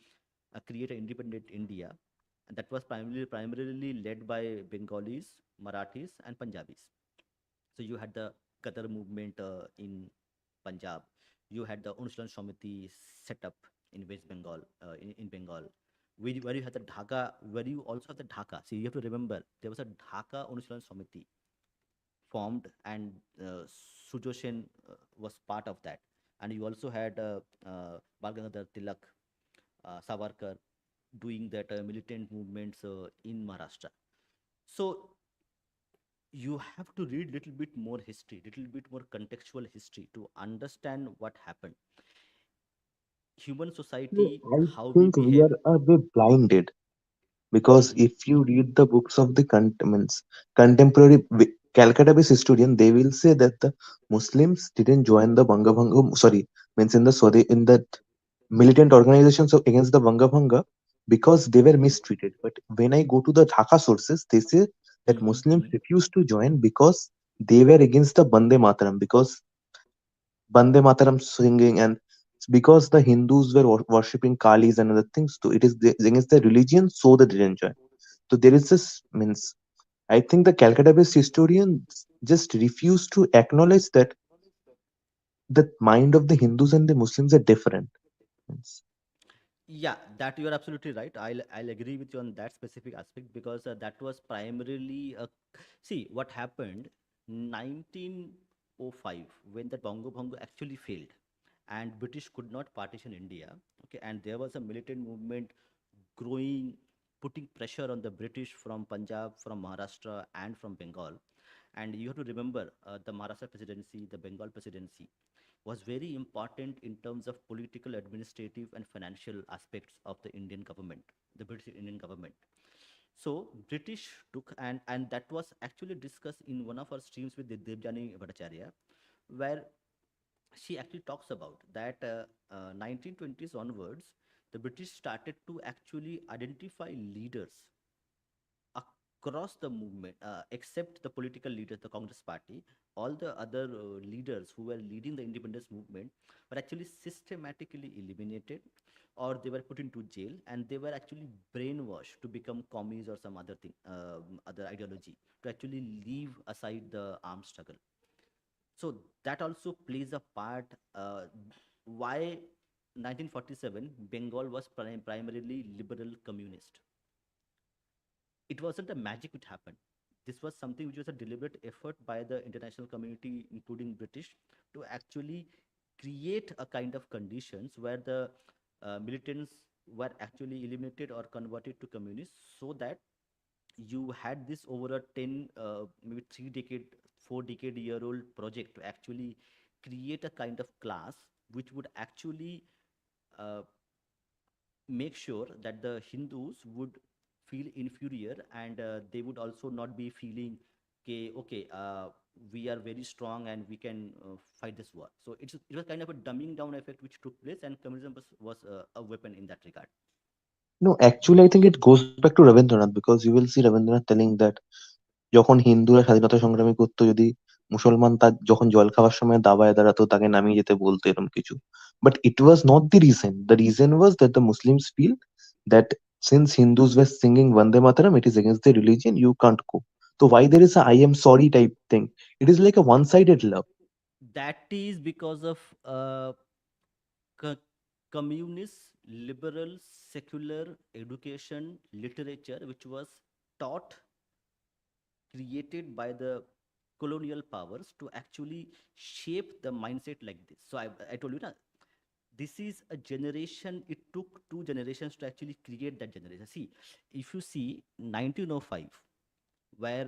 create an independent India, and that was primarily led by Bengalis, Marathis, and Punjabis. So you had the Qadar movement in Punjab. You had the Anushlan Samiti set up in West Bengal, in Bengal, where you had the Dhaka, where you also have the Dhaka. See, you have to remember there was a Dhaka Anushlan Samiti formed, and Sujosen was part of that. And you also had Bal Gangadhar Tilak, Savarkar doing that militant movements in Maharashtra. So you have to read little bit more history, little bit more contextual history to understand what happened, human No, society, I how we think we behave. are a bit blinded because Hmm. if you read the books of the contemporary Calcutta-based historian, they will say that the Muslims didn't join the Bangabhanga, sorry, means in the in that militant organizations against the Bangabhanga because they were Hmm. mistreated. But when I go to the Dhaka sources, they say that Hmm. Muslims Hmm. refused to join because they were against the Bande Mataram, because Bande Mataram singing and because the Hindus were worshipping Kalis and other things. So it is against the religion, so they didn't join. So there is this means I think the Calcutta-based historians just refuse to acknowledge that the mind of the Hindus and the Muslims are different. Means, Yeah, that you are absolutely right. I'll agree with you on that specific aspect because that was primarily a see what happened 1905 when the Bongo Bongo actually failed and British could not partition India. Okay, and there was a militant movement growing, putting pressure on the British from Punjab, from Maharashtra, and from Bengal. And you have to remember the Maharashtra presidency, the Bengal presidency was very important in terms of political, administrative, and financial aspects of the Indian government, the British Indian government. So British took, and that was actually discussed in one of our streams with Devjani Bhattacharya, where she actually talks about that 1920s onwards, the British started to actually identify leaders across the movement, except the political leaders, the Congress Party. All the other leaders who were leading the independence movement were actually systematically eliminated, or they were put into jail, and they were actually brainwashed to become commies or some other thing, other ideology, to actually leave aside the armed struggle. So that also plays a part. Why 1947 Bengal was primarily liberal communist. It wasn't a magic which happened. This was something which was a deliberate effort by the international community, including British, to actually create a kind of conditions where the militants were actually eliminated or converted to communists, so that you had this over a 10, maybe 3 decade, 4 decade year old project to actually create a kind of class which would actually uh, make sure that the Hindus would feel inferior, and they would also not be feeling, okay, we are very strong and we can fight this war. So it was kind of a dumbing down effect which took place, and communism was a weapon in that regard. No, actually, I think it goes back to Rabindranath because you will see Rabindranath telling that যখন হিন্দুরা স্বাধীনতা সংগ্রামী করতো, যদি মুসলমান তার যখন জল খাওয়ার সময় দাবায় দাঁড়াতো তাকে নামিয়ে যেতে বলতো এরকম কিছু, but it was not the reason was that the Muslims feel that since Hindus were singing Vande Mataram, it is against their religion, you can't go. So why there is a I am sorry type thing? It is like a one-sided love. That is because of co- communist, liberal, secular education literature, which was taught, created by the colonial powers to actually shape the mindset like this. So I told you that this is a generation, it took 2 generations to actually create that generation. See, if you see 1905, where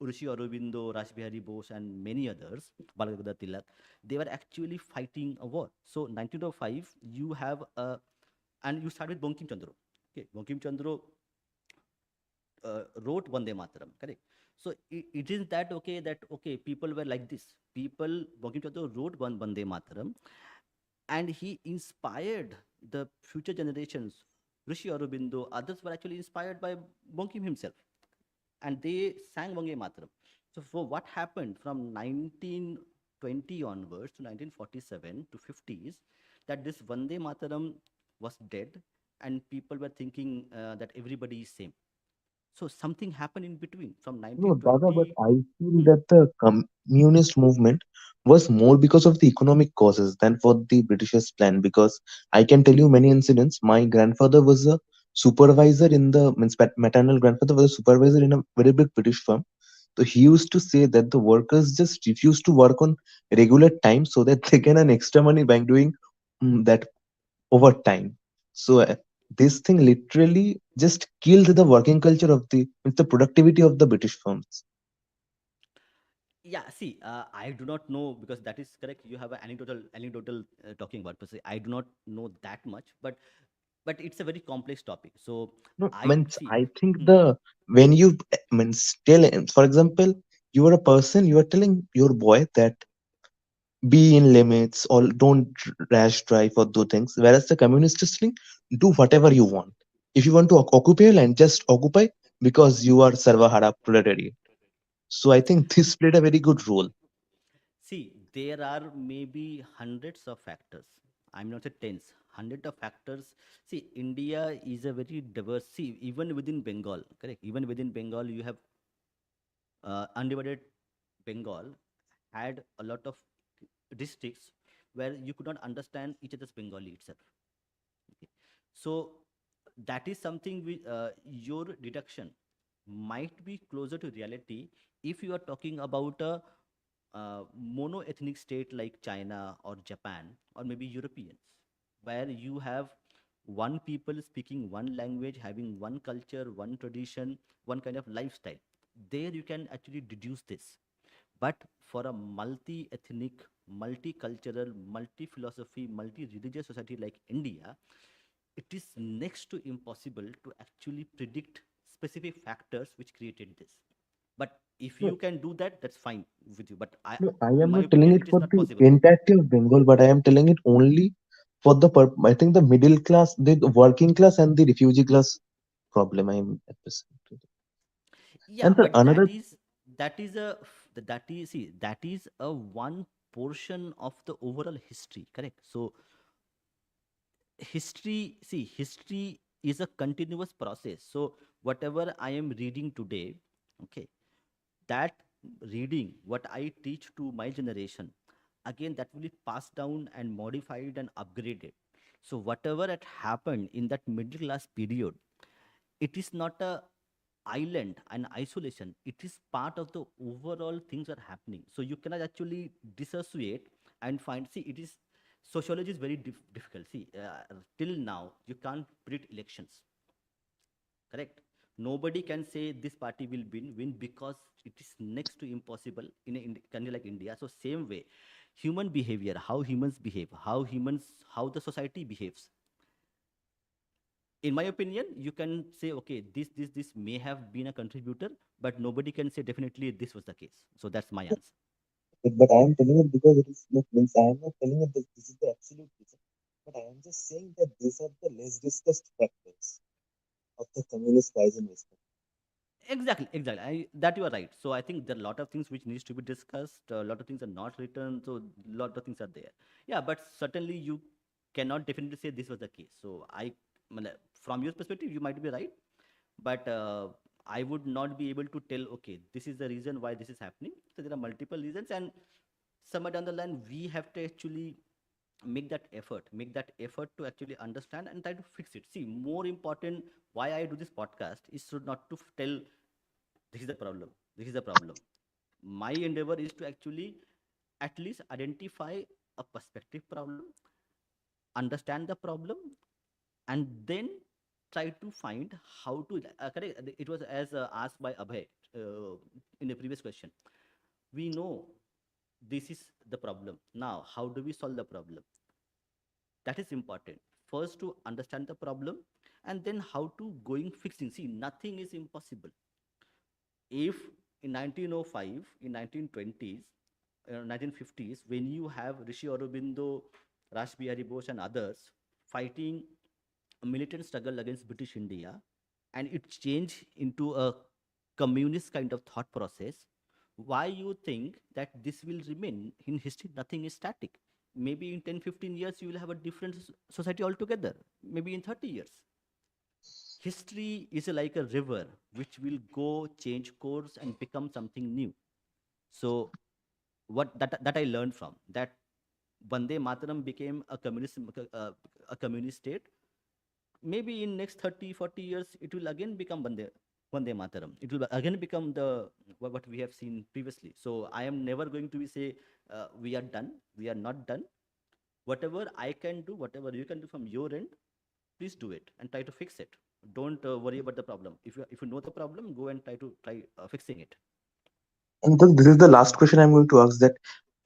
Rishi Aurobindo, Rashbihari Bose, and many others, Balagadar Tilak, they were actually fighting a war. So 1905, you have and you start with Bankim Chandra. Okay, Bankim Chandra wrote Vande Mataram, correct? So it is that okay, that okay, people were like this. People, Bankim Chandra wrote one Vande Mataram, and he inspired the future generations. Rishi Aurobindo, others were actually inspired by Bankim himself, and they sang Vange Mataram. So for what happened from 1920 onwards to 1947 to 50s, that this Vande Mataram was dead, and people were thinking that everybody is same. So something happened in between from No, Dada, but 1920. I feel Hmm. that the communist movement was more because of the economic causes than for the Britishers' plan. Because I can tell you many incidents. My grandfather was a supervisor in the means maternal grandfather was a supervisor in a very big British firm. So he used to say that the workers just refuse to work on regular time so that they can earn extra money by doing that overtime. So this thing literally just killed the working culture of the productivity of the British firms. Yeah, see, I do not know, because that is correct. You have an anecdotal talking about, per se. I do not know that much, but it's a very complex topic. So No, I means see. I think Hmm. the when you means tell, for example, you are a person, you are telling your boy that be in limits or don't rash drive or do things, whereas the communist is saying do whatever you want. If you want to occupy your land, just occupy because you are Sarvahara proletariat. So I think this played a very good role. See, there are maybe hundreds of factors. I'm not a tens, hundred of factors. See, India is a very diverse. See, even within Bengal, correct? Even within Bengal, you have undivided Bengal had a lot of districts where you could not understand each other's Bengali itself. Okay. So that is something your deduction might be closer to reality if you are talking about a mono-ethnic state like China or Japan or maybe Europeans, where you have one people speaking one language, having one culture, one tradition, one kind of lifestyle. There you can actually deduce this. But for a multi-ethnic, multicultural, multi-philosophy, multi-religious society like India, it is next to impossible to actually predict specific factors which created this. But if No, you can do that, that's fine with you. But no, I in am my not telling opinion, it it is for not the possible. entirety of Bengal, but I am telling it only for the I think the middle class, the working class, and the refugee class problem. I am representing. Yeah, And the but another that is see that is a one portion of the overall history, correct? So history is a continuous process. So whatever I am reading today, okay, that reading what I teach to my generation, again that will be passed down and modified and upgraded. So whatever had happened in that middle class period, it is not a island and isolation, it is part of the overall things are happening. So you cannot actually dissociate and find, see, it is, sociology is very difficult. See, till now you can't predict elections, correct? Nobody can say this party will win because it is next to impossible in a country like India. So same way, human behavior, how humans behave, how the society behaves, in my opinion, you can say, okay, this may have been a contributor, but nobody can say definitely this was the case. So that's my answer. but I am telling it because it is not means I am not telling it that this is the absolute reason, but I am just saying that these are the less discussed factors of the communist rise in West Exactly. That you are right. So I think there are a lot of things which needs to be discussed. A lot of things are not written, so a lot of things are there. Yeah, but certainly you cannot definitely say this was the case. So from your perspective, you might be right, but I would not be able to tell, okay, this is the reason why this is happening. So there are multiple reasons, and somewhere down the line we have to actually make that effort to actually understand and try to fix it. See, more important, why I do this podcast is to not to tell this is the problem, this is the problem. My endeavor is to actually at least identify a perspective problem, understand the problem, and then try to find how to correct. It was as asked by Abhay in the previous question. We know this is the problem. Now how do we solve the problem? That is important. First to understand the problem, and then how to going fixing. See, nothing is impossible. If in 1905, in 1920s, 1950s, when you have Rishi Aurobindo, Rash Bihari Bose and others fighting a militant struggle against British India, and it changed into a communist kind of thought process, why you think that this will remain in history? Nothing is static. Maybe in 10, 15 years you will have a different society altogether, maybe in 30 years. History is like a river which will go change course and become something new. So what that I learned from that, Vande Mataram became a communist state. Maybe in next 30, 40 years it will again become Vande Mataram. It will again become the what we have seen previously. So I am never going to be say we are done, we are not done. Whatever I can do, whatever you can do from your end, please do it and try to fix it. Don't worry about the problem. If you know the problem, go and try fixing it. And this is the last question I'm going to ask. That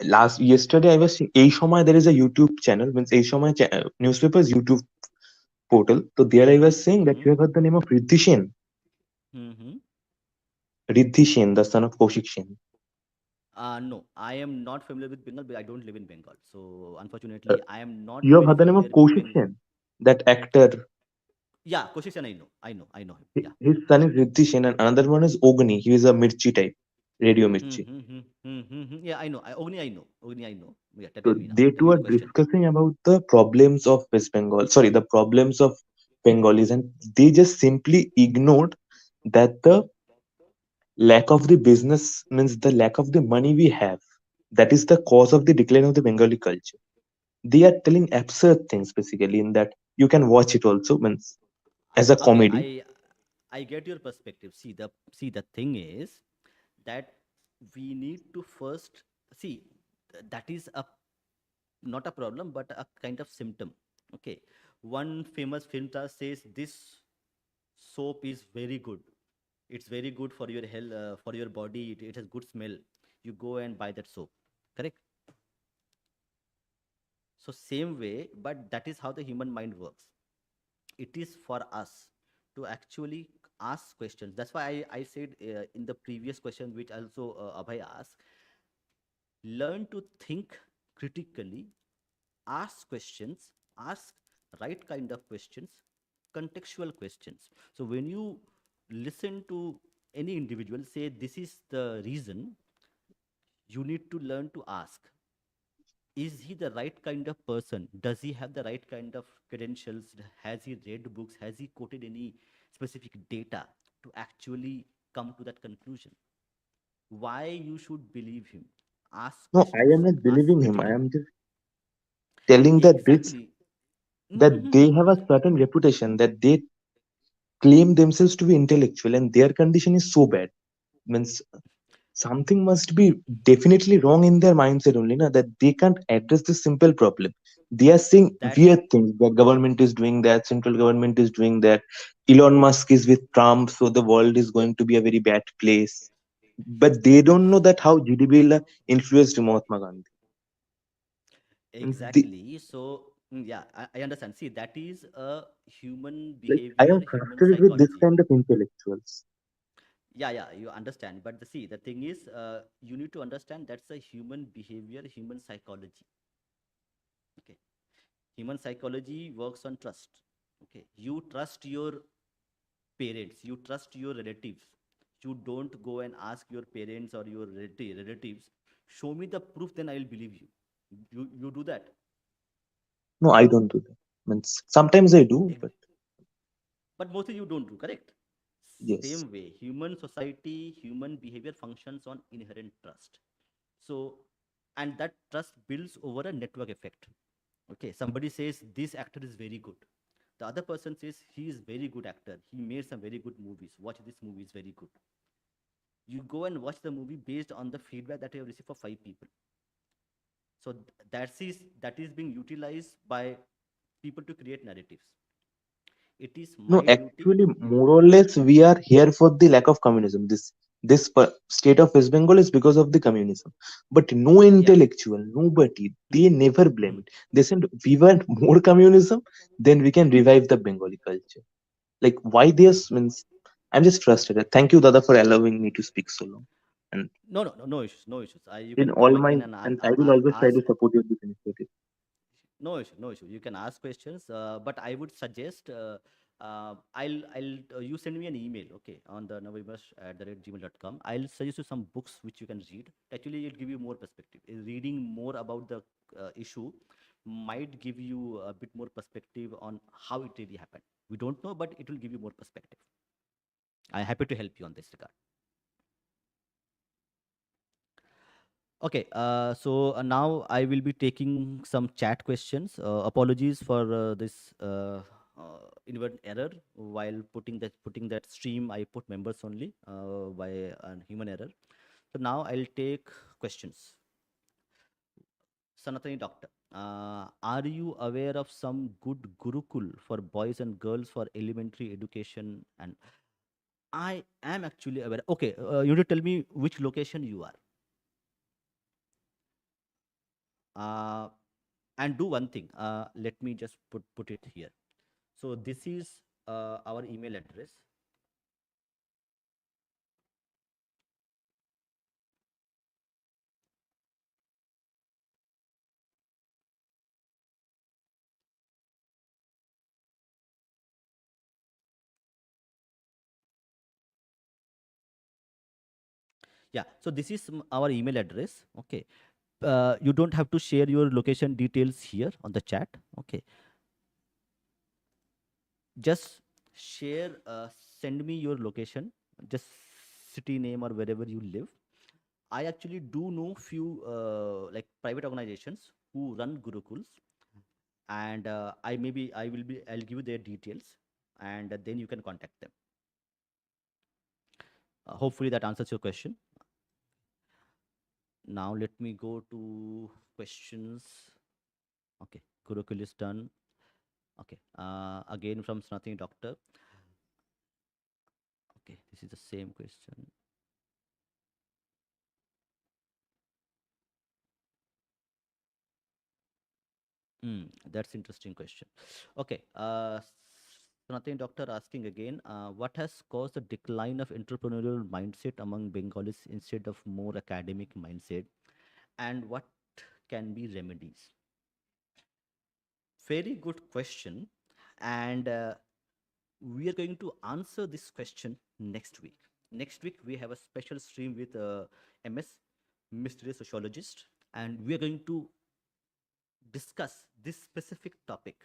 last yesterday I was seeing Aishomai, there is a YouTube channel, means Aishomai newspapers YouTube portal. So there I was saying that Mm-hmm. you have heard the name of Riddhi Sen. Mm-hmm. Riddhi Sen, the son of Kaushik Sen. No, I am not familiar with Bengal, but I don't live in Bengal. So Uh, unfortunately, I am not you have very heard the name of familiar with Kaushik Bengal. Sen, that actor. Yeah, Koshikshan, I know him. Yeah. His son is Riddhi Sen, and another one is Ogni. He is a Mirchi type, radio Mirchi. Yeah, I know. Ogni, I know. Yeah, tell So me now. they Tell me two are your question. discussing about the problems of West Bengal. Sorry, the problems of Bengalis, and they just simply ignored that the lack of the business means the lack of the money we have. That is the cause of the decline of the Bengali culture. They are telling absurd things basically in that you can watch it also means as a Okay, comedy. I get your perspective. See the thing is that we need to first see that is a not a problem but a kind of symptom. Okay, one famous film star says this soap is very good. It's very good for your health, for your body. It has good smell. You go and buy that soap. Correct. So same way, but that is how the human mind works. It is for us to actually ask questions. That's why I said in the previous question, which also Abhay asked, learn to think critically, ask questions, ask right kind of questions, contextual questions. So when you listen to any individual say this is the reason, you need to learn to ask, is he the right kind of person? Does he have the right kind of credentials? Has he read books? Has he quoted any specific data to actually come to that conclusion? Why you should believe him? Ask No, I am questions, not ask believing him. I critically. am just telling that this Exactly. that they have a certain reputation, that they claim themselves to be intellectual, and their condition is so bad. Means something must be definitely wrong in their mindset only, na, that they can't address this simple problem. They are saying That weird things. The government is doing that, central government is doing that, Elon Musk is with Trump, so the world is going to be a very bad place. But they don't know that how GDP will influenced Mahatma Gandhi. They, exactly. So yeah, I understand. See, that is a human like, I behavior, am human frustrated with this psychology. kind of intellectuals. Yeah, yeah, you understand. But the thing is, you need to understand that's a human behavior, human psychology. Okay, human psychology works on trust. Okay, you trust your parents, you trust your relatives. You don't go and ask your parents or your relatives, show me the proof, then I will believe you. You do that. No, I don't do that. Means sometimes I do, but But mostly you don't do, correct? yes. Same way, human society, human behavior functions on inherent trust. So, and that trust builds over a network effect. Okay, somebody says this actor is very good. The other person says he is very good actor. He made some very good movies. Watch this movie is very good. You go and watch the movie based on the feedback that you have received for five people. So that is being utilized by people to create narratives. It is No, my duty. actually, more or less, we are here for the lack of communism. State of West Bengal is because of the communism. But no Yeah. intellectual, nobody, they never blame it. They said we want more communism, then we can revive the Bengali culture. Like why this means, I'm just frustrated. Thank you, Dada, for allowing me to speak so long. And No issues, no issues. You in can all come my, again and and I will always try ask. to support your this initiative. No issue, no issue. You can ask questions, but I would suggest I'll you send me an email, okay, on the navavimarsh@gmail.com. I'll suggest you some books which you can read. Actually, it'll give you more perspective. Reading more about the issue might give you a bit more perspective on how it really happened. We don't know, but it will give you more perspective. I'm happy to help you on this regard. Okay, so now I will be taking some chat questions. Apologies for this inadvertent error while putting that stream. I put members only by a human error. So now I'll take questions. Sanatani doctor, are you aware of some good gurukul for boys and girls for elementary education? And I am actually aware. Okay, you need to tell me which location you are. Uh, and do one thing, let me just put it here. So this is our email address. Yeah, so this is our email address. Okay, you don't have to share your location details here on the chat. Okay, just share, send me your location, just city name or wherever you live. I actually do know few like private organizations who run gurukuls, and I'll give you their details, and then you can contact them. Hopefully that answers your question. Now let me go to questions. Okay, Gurukul is done. Okay, again from Snati Doctor. Okay, this is the same question. That's interesting question. Okay, Sanatani doctor asking again, what has caused the decline of entrepreneurial mindset among Bengalis instead of more academic mindset, and what can be remedies? Very good question, and we are going to answer this question next week. Next week we have a special stream with MS, mystery sociologist, and we are going to discuss this specific topic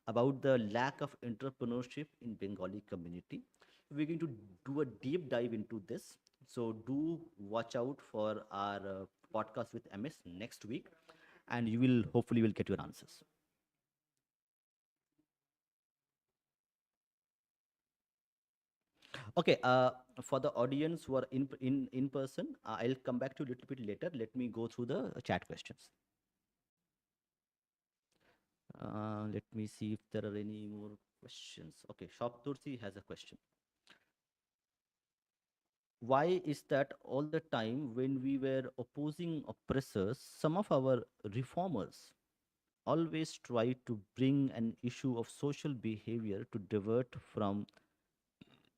about the lack of entrepreneurship in Bengali community. We're going to do a deep dive into this. So do watch out for our podcast with MS next week, and you will hopefully will get your answers. Okay, for the audience who are in person, I'll come back to a little bit later. Let me go through the chat questions. Let me see if there are any more questions. Okay, Shop Tursi has a question. Why is that all the time when we were opposing oppressors, some of our reformers always try to bring an issue of social behavior to divert from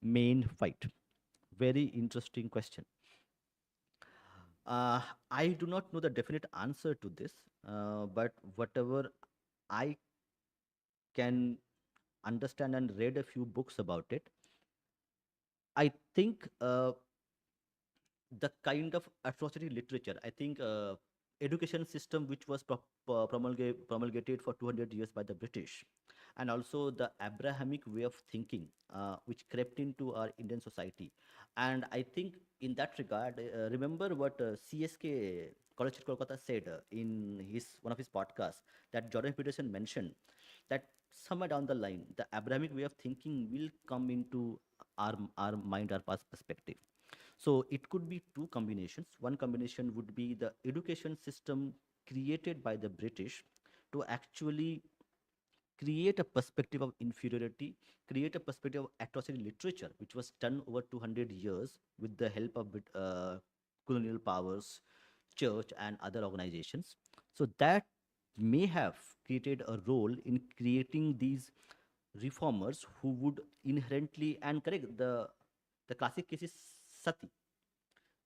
main fight? Very interesting question. Uh, I do not know the definite answer to this, but whatever I can understand and read a few books about it, I think the kind of atrocity literature, I think education system which was promulgated for 200 years by the British, and also the Abrahamic way of thinking which crept into our Indian society. And I think in that regard, remember what CSK College at Kolkata said in his one of his podcasts, that Jordan Peterson mentioned that somewhere down the line the Abrahamic way of thinking will come into our mind, our past perspective. So it could be two combinations. One combination would be the education system created by the British to actually create a perspective of inferiority, create a perspective of atrocity literature, which was done over 200 years with the help of colonial powers, church, and other organizations. So that may have created a role in creating these reformers who would inherently, and correct, the classic case is Sati.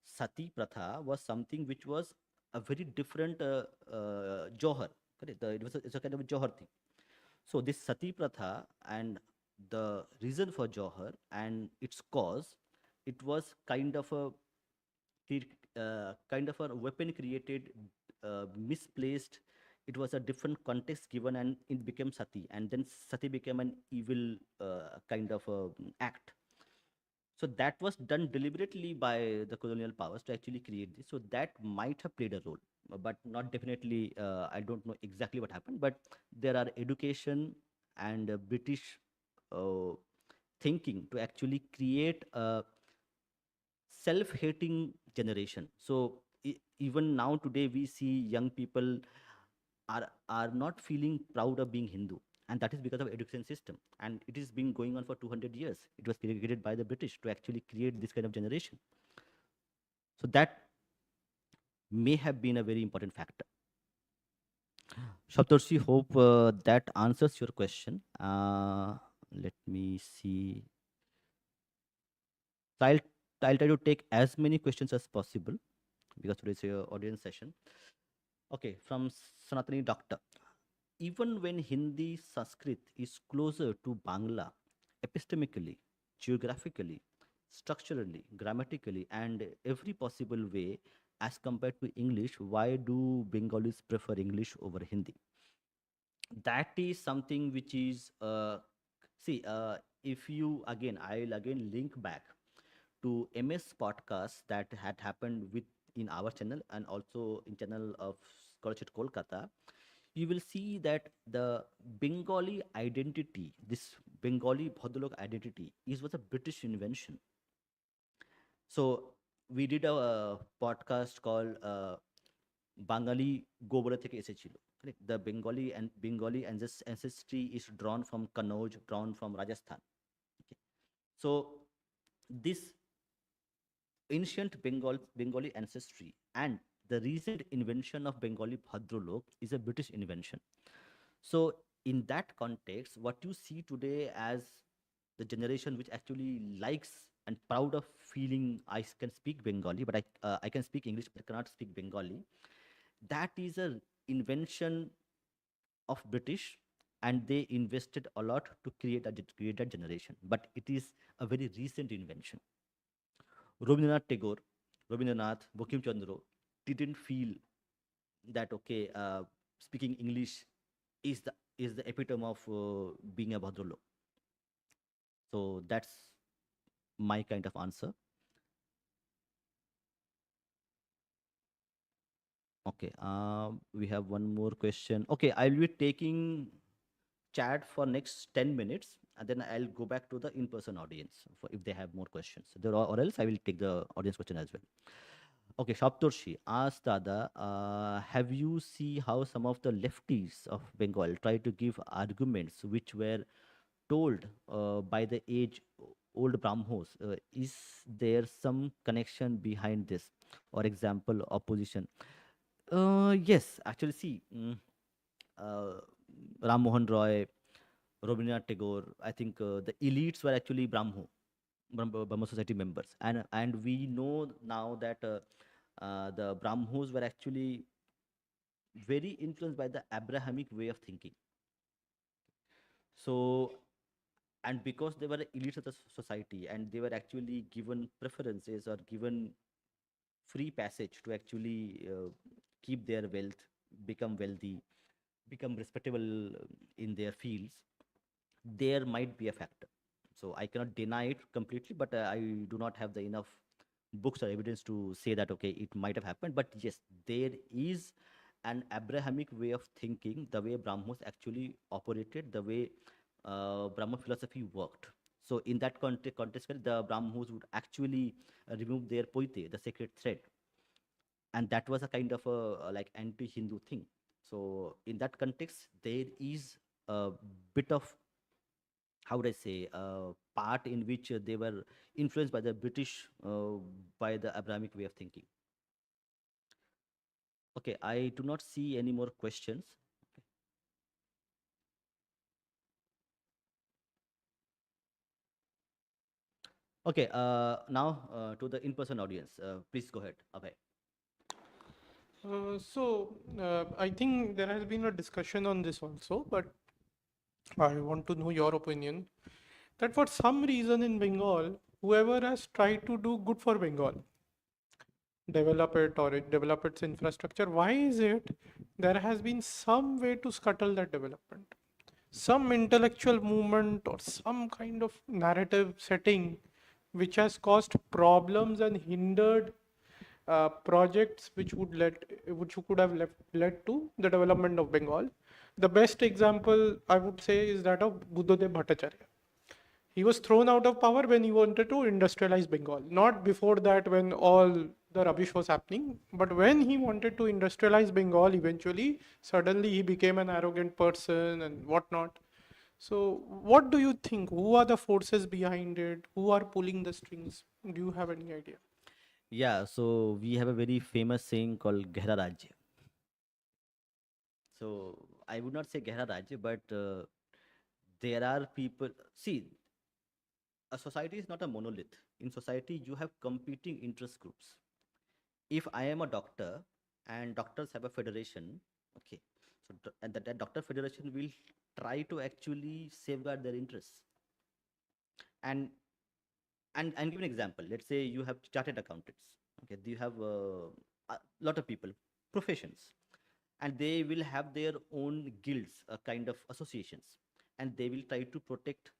Sati Pratha was something which was a very different Johar. Correct? It's a kind of a Johar thing. So this Sati Pratha and the reason for Johar and its cause, it was kind of a weapon created, misplaced. It was a different context given, and it became Sati, and then Sati became an evil kind of act. So that was done deliberately by the colonial powers to actually create this. So that might have played a role, but not definitely. I don't know exactly what happened, but there are education and British uh, thinking to actually create a self-hating generation. So even now today we see young people are not feeling proud of being Hindu, and that is because of education system. And it has been going on for 200 years. It was created by the British to actually create this kind of generation. So that may have been a very important factor. Shaptorshi, hope that answers your question. Let me see. So I'll try to take as many questions as possible because today's a audience session. Okay, from Sanatani Doctor. Even when Hindi Sanskrit is closer to Bangla epistemically, geographically, structurally, grammatically, and every possible way as compared to English, why do Bengalis prefer English over Hindi? That is something which is, see, if you again, I'll again link back to MS podcast that had happened with in our channel and also in channel of College at Kolkata. You will see that the Bengali identity, this Bengali Bhadralok identity, was a British invention. So we did a podcast called Bangali Gobara থেকে এসেছিল. Correct? The Bengali ancestry is drawn from Kannauj, drawn from Rajasthan. Okay. So this ancient Bengali ancestry and the recent invention of Bengali Bhadralok is a British invention. So in that context, what you see today as the generation which actually likes and proud of feeling can speak Bengali, but I can speak English, but I cannot speak Bengali. That is a invention of British, and they invested a lot to create that generation. But it is a very recent invention. Rabindranath Tagore, Rabindranath, Bokim Chandra didn't feel that okay, speaking English is the epitome of being a Bhadralok. So that's my kind of answer. Okay, we have one more question. Okay, I'll be taking chat for next 10 minutes, and then I'll go back to the in-person audience for if they have more questions. Or else I will take the audience question as well. Okay, Shaptorshi asked Dada, have you see how some of the lefties of Bengal try to give arguments which were told by the old Brahmos? Is there some connection behind this? Or example, opposition? Yes, actually, see, uh, Ram Mohan Roy, Rabindranath Tagore, I think the elites were actually Brahmo Society members, and we know now that the Brahmos were actually very influenced by the Abrahamic way of thinking. So, and because they were elites of the society, and they were actually given preferences or given free passage to actually keep their wealth, become wealthy, become respectable in their fields, there might be a factor. So I cannot deny it completely, but I do not have the enough books or evidence to say that okay, it might have happened. But yes, there is an Abrahamic way of thinking, the way Brahmos actually operated, the way Brahma philosophy worked. So in that context, where the Brahmos would actually remove their poite, the sacred thread, and that was a kind of a like anti-Hindu thing. So in that context, there is a bit of, how would I say, part in which they were influenced by the British, by the Abrahamic way of thinking. Okay, I do not see any more questions. Okay, now to the in-person audience, please go ahead, Abhay. I think there has been a discussion on this also, but I want to know your opinion. That for some reason in Bengal, whoever has tried to do good for Bengal, develop it or develop its infrastructure, why is it there has been some way to scuttle that development? Some intellectual movement or some kind of narrative setting which has caused problems and hindered projects which could have led to the development of Bengal. The best example I would say is that of Buddhadev Bhattacharya. He was thrown out of power when he wanted to industrialize Bengal. Not before that, when all the rubbish was happening, but when he wanted to industrialize Bengal, eventually, suddenly he became an arrogant person and whatnot. So, what do you think? Who are the forces behind it? Who are pulling the strings? Do you have any idea? Yeah, so we have a very famous saying called Gehra Rajya. So I would not say Gehra Rajya, but there are people. See, a society is not a monolith. In society, you have competing interest groups. If I am a doctor and doctors have a federation, okay, so and that doctor federation will try to actually safeguard their interests. And and give an example. Let's say you have chartered accountants. Okay, you have a lot of people, professions, and they will have their own guilds, a kind of associations, and they will try to protect.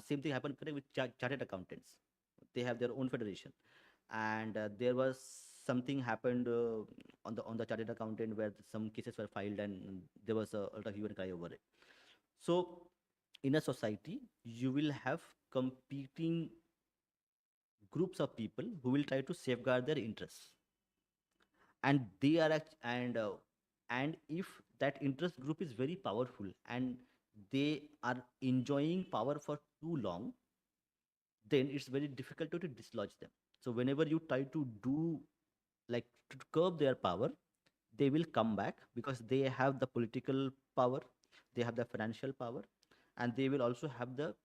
Same thing happened correct with chartered accountants. They have their own federation, and there was something happened on the chartered accountant where some cases were filed, and there was a lot of hue and cry over it. So in a society, you will have competing groups of people who will try to safeguard their interests, and they are and if that interest group is very powerful and they are enjoying power for too long, then it's very difficult to dislodge them. So whenever you try to do, like, to curb their power, they will come back because they have the political power, they have the financial power, and they will also have the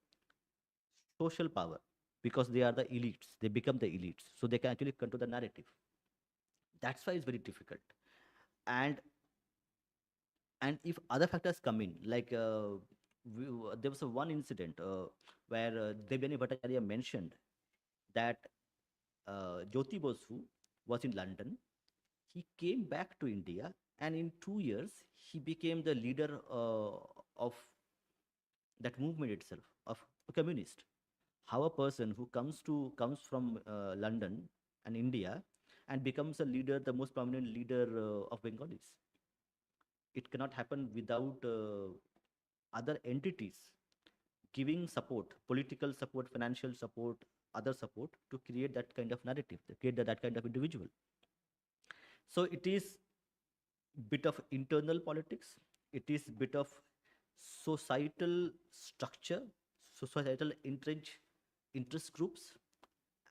social power because they are the elites. They become the elites, so they can actually control the narrative. That's why it's very difficult. And if other factors come in, like there was a one incident where Devyani Bhattacharya mentioned that Jyoti Basu was in London. He came back to India, and in 2 years, he became the leader of that movement itself, of a communist. How a person who comes from London and India and becomes a leader, the most prominent leader of Bengalis. It cannot happen without other entities giving support, political support, financial support, other support to create that kind of narrative, to create that kind of individual. So it is bit of internal politics. It is bit of societal structure, societal interest groups,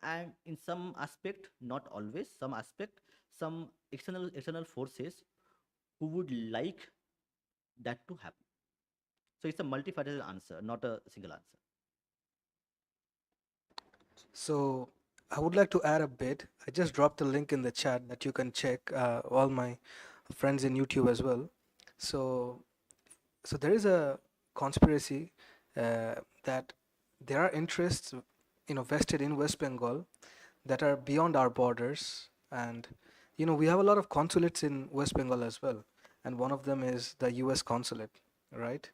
and in some aspect, not always, some aspect, some external forces who would like that to happen. So it's a multifaceted answer, not a single answer. So I would like to add a bit. I just dropped the link in the chat that you can check, all my friends in YouTube as well. So there is a conspiracy that there are interests, vested in West Bengal that are beyond our borders, and we have a lot of consulates in West Bengal as well, and one of them is the U.S. consulate, right?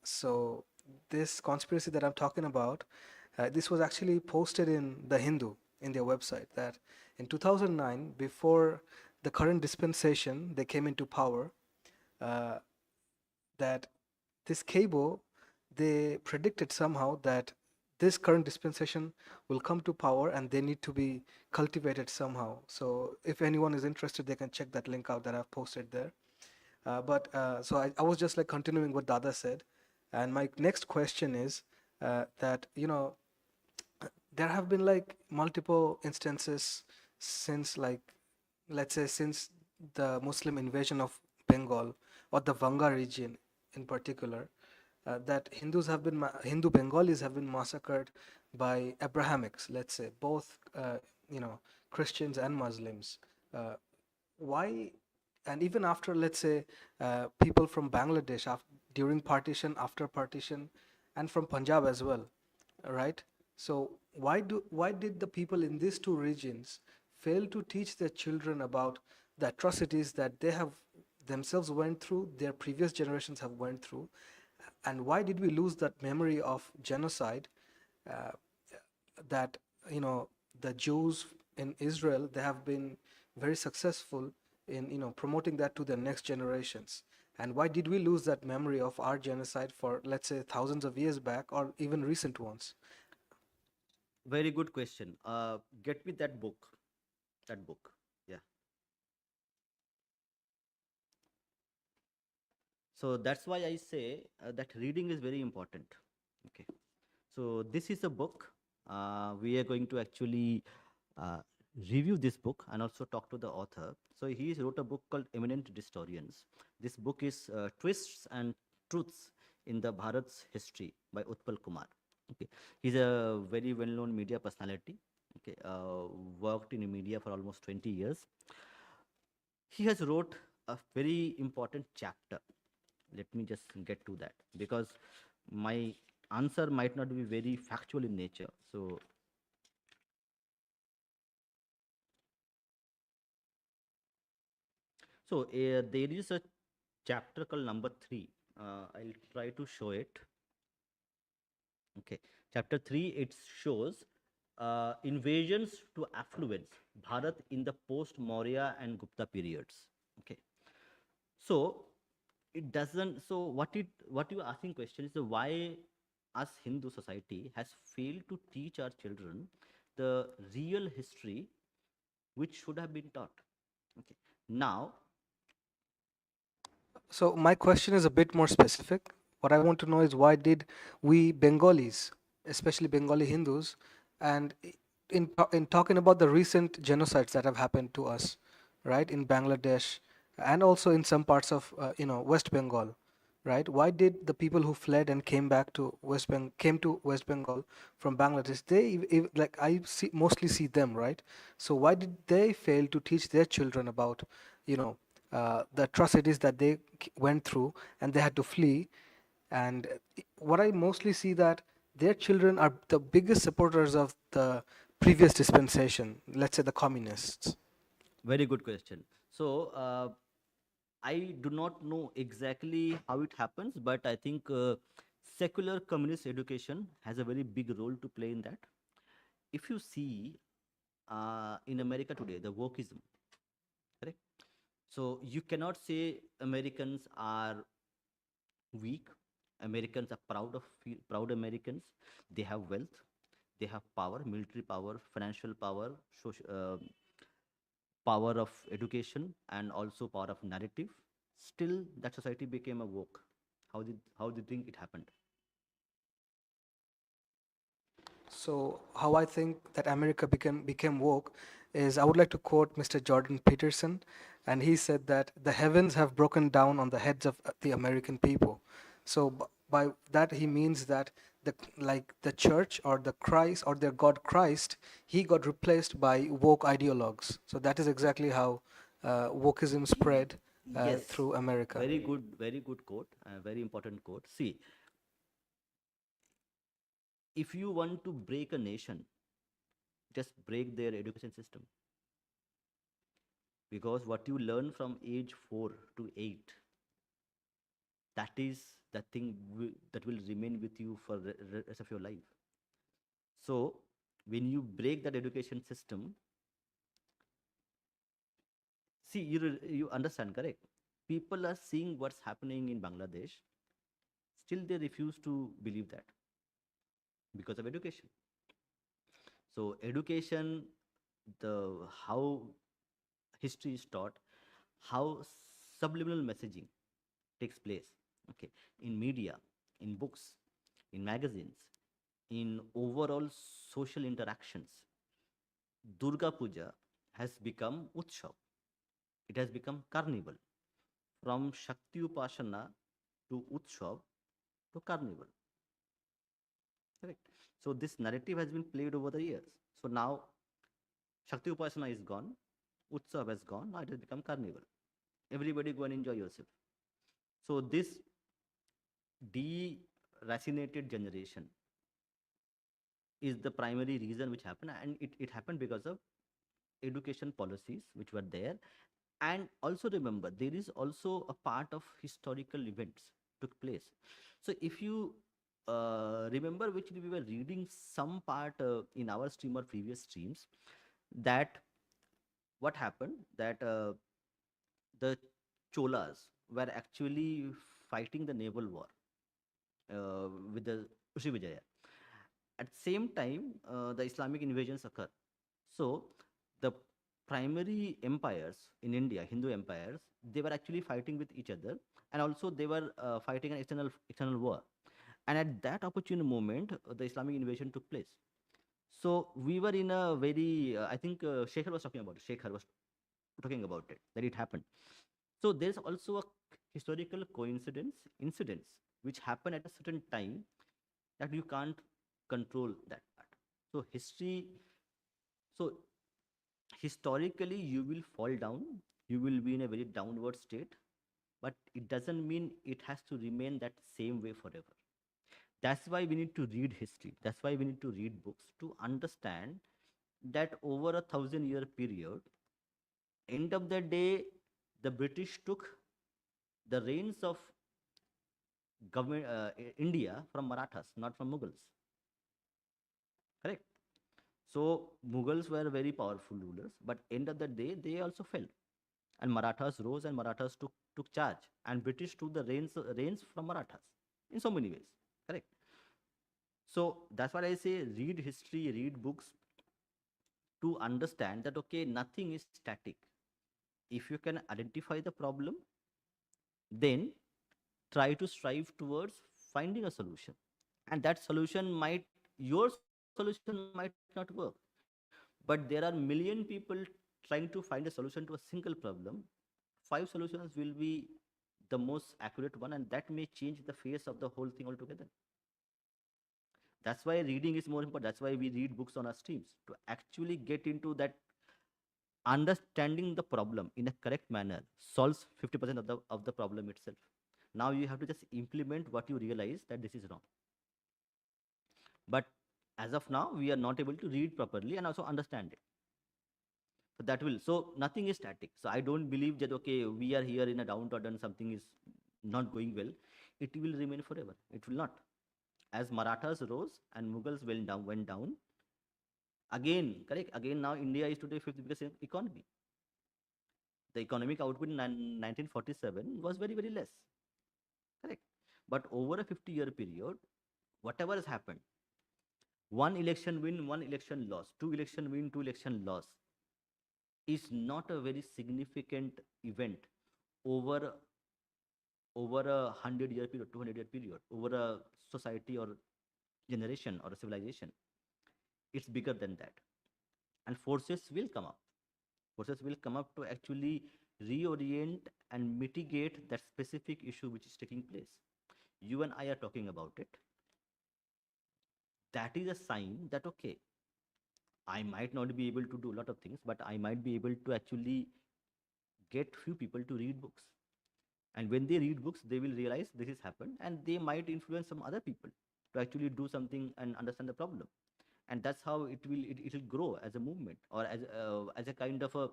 So this conspiracy that I'm talking about, this was actually posted in the Hindu in their website, that in 2009, before the current dispensation they came into power, uh, that this cable, they predicted somehow that this current dispensation will come to power and they need to be cultivated somehow. So if anyone is interested, they can check that link out that I've posted there. So I was just like continuing what Dada said. And my next question is that, there have been like multiple instances since, like, let's say, since the Muslim invasion of Bengal or the Vanga region in particular, that Hindu Bengalis have been massacred by Abrahamics, let's say, both Christians and Muslims. Why? And even after, let's say, people from Bangladesh during partition, after partition, and from Punjab as well, right? So why did the people in these two regions fail to teach their children about the atrocities that they have themselves went through, their previous generations have went through, and why did we lose that memory of genocide, uh, that the Jews in Israel, they have been very successful in promoting that to the next generations? And why did we lose that memory of our genocide for, let's say, thousands of years back or even recent ones? Very good question. Get me that book. That book. Yeah. So that's why I say that reading is very important. Okay. So this is a book. We are going to actually uh, review this book and also talk to the author. So he wrote a book called Eminent Historians. This book is Twists and Truths in the Bharat's History by Utpal Kumar. Okay, he's a very well-known media personality. Okay, worked in media for almost 20 years. He has wrote a very important chapter. Let me just get to that because my answer might not be very factual in nature. So there is a chapter called number 3. I'll try to show it. Okay, chapter 3, it shows invasions to affluence Bharat in the post Maurya and Gupta periods. Okay, so it doesn't. So what you are asking question is why us Hindu society has failed to teach our children the real history which should have been taught. Okay, now So my question is a bit more specific. What I want to know is, why did we Bengalis, especially Bengali Hindus, and in talking about the recent genocides that have happened to us, right, in Bangladesh and also in some parts of West Bengal, right? Why did the people who fled and came back to came to West Bengal from Bangladesh? Like I see mostly see them, right? So why did they fail to teach their children about, you know, the atrocities that they went through and they had to flee? And what I mostly see that their children are the biggest supporters of the previous dispensation. Let's say the communists. Very good question. So, I do not know exactly how it happens, but I think secular communist education has a very big role to play in that. If you see in America today, the wokeism, correct? So you cannot say Americans are weak. Americans are proud Americans. They have wealth, they have power, military power, financial power, power of education, and also power of narrative. Still, that society became a woke. How do you think it happened? So how I think that America became woke is, I would like to quote Mr. Jordan Peterson, and he said that the heavens have broken down on the heads of the American people. So by that he means that the church or the Christ or their God Christ, he got replaced by woke ideologues. So that is exactly how wokeism spread Yes, through America. very good quote, very important quote. See, if you want to break a nation, just break their education system, because what you learn from age 4 to 8, that is the thing that will remain with you for the rest of your life. So when you break that education system, see, you understand, correct? People are seeing what's happening in Bangladesh, still they refuse to believe that because of education. So education, the how history is taught, how subliminal messaging takes place, okay, in media, in books, in magazines, in overall social interactions. Durga Puja has become Utsav. It has become carnival. From Shakti Upasana to Utsav to carnival. Correct. So this narrative has been played over the years. So now Shakti Upasana is gone, Utsav has gone, now it has become carnival. Everybody go and enjoy yourself. So this deracinated generation is the primary reason which happened, and it happened because of education policies which were there. And also remember, there is also a part of historical events took place. So if you remember, which we were reading some part in our stream or previous streams, that what happened, that the Cholas were actually fighting the naval war with the Srivijaya. At the same time, the Islamic invasions occur. So the primary empires in India, Hindu empires, they were actually fighting with each other, and also they were fighting an external war. And at that opportune moment, the Islamic invasion took place. So we were in a very, I think Shekhar was talking about it. Shekhar was talking about it, that it happened. So there's also a historical coincidence, incidents which happen at a certain time that you can't control that part. So so historically you will fall down, you will be in a very downward state, but it doesn't mean it has to remain that same way forever. That's why we need to read history, that's why we need to read books to understand that over a 1,000-year period, end of the day, the British took the reins of government, India, from Marathas, not from Mughals, correct? So Mughals were very powerful rulers, but end of the day they also fell, and Marathas rose and Marathas took charge, and British took the reins from Marathas in so many ways. Correct. So that's why I say read history, read books to understand that okay, nothing is static. If you can identify the problem, then try to strive towards finding a solution. And that solution might your solution might not work. But there are million people trying to find a solution to a single problem. 5 solutions will be there the most accurate one, and that may change the face of the whole thing altogether. That's why reading is more important. That's why we read books on our streams, to actually get into that. Understanding the problem in a correct manner solves 50% of the problem itself. Now you have to just implement what you realize that this is wrong. But as of now, we are not able to read properly and also understand it. So that will, so nothing is static. So I don't believe that okay, we are here in a downtrodden, something is not going well, it will remain forever. It will not. As Marathas rose and Mughals went down again, correct, again now India is today fifth biggest economy. The economic output in 1947 was very, very less, correct. But over a 50-year period, whatever has happened, one election win, one election loss, two election win, two election loss, is not a very significant event over over a 100-year period, 200-year period, over a society or generation or a civilization. It's bigger than that, and forces will come up. Forces will come up to actually reorient and mitigate that specific issue which is taking place. You and I are talking about it. That is a sign that okay, I might not be able to do a lot of things, but I might be able to actually get few people to read books. And when they read books, they will realize this has happened, and they might influence some other people to actually do something and understand the problem. And that's how it will grow as a movement, or as a kind of a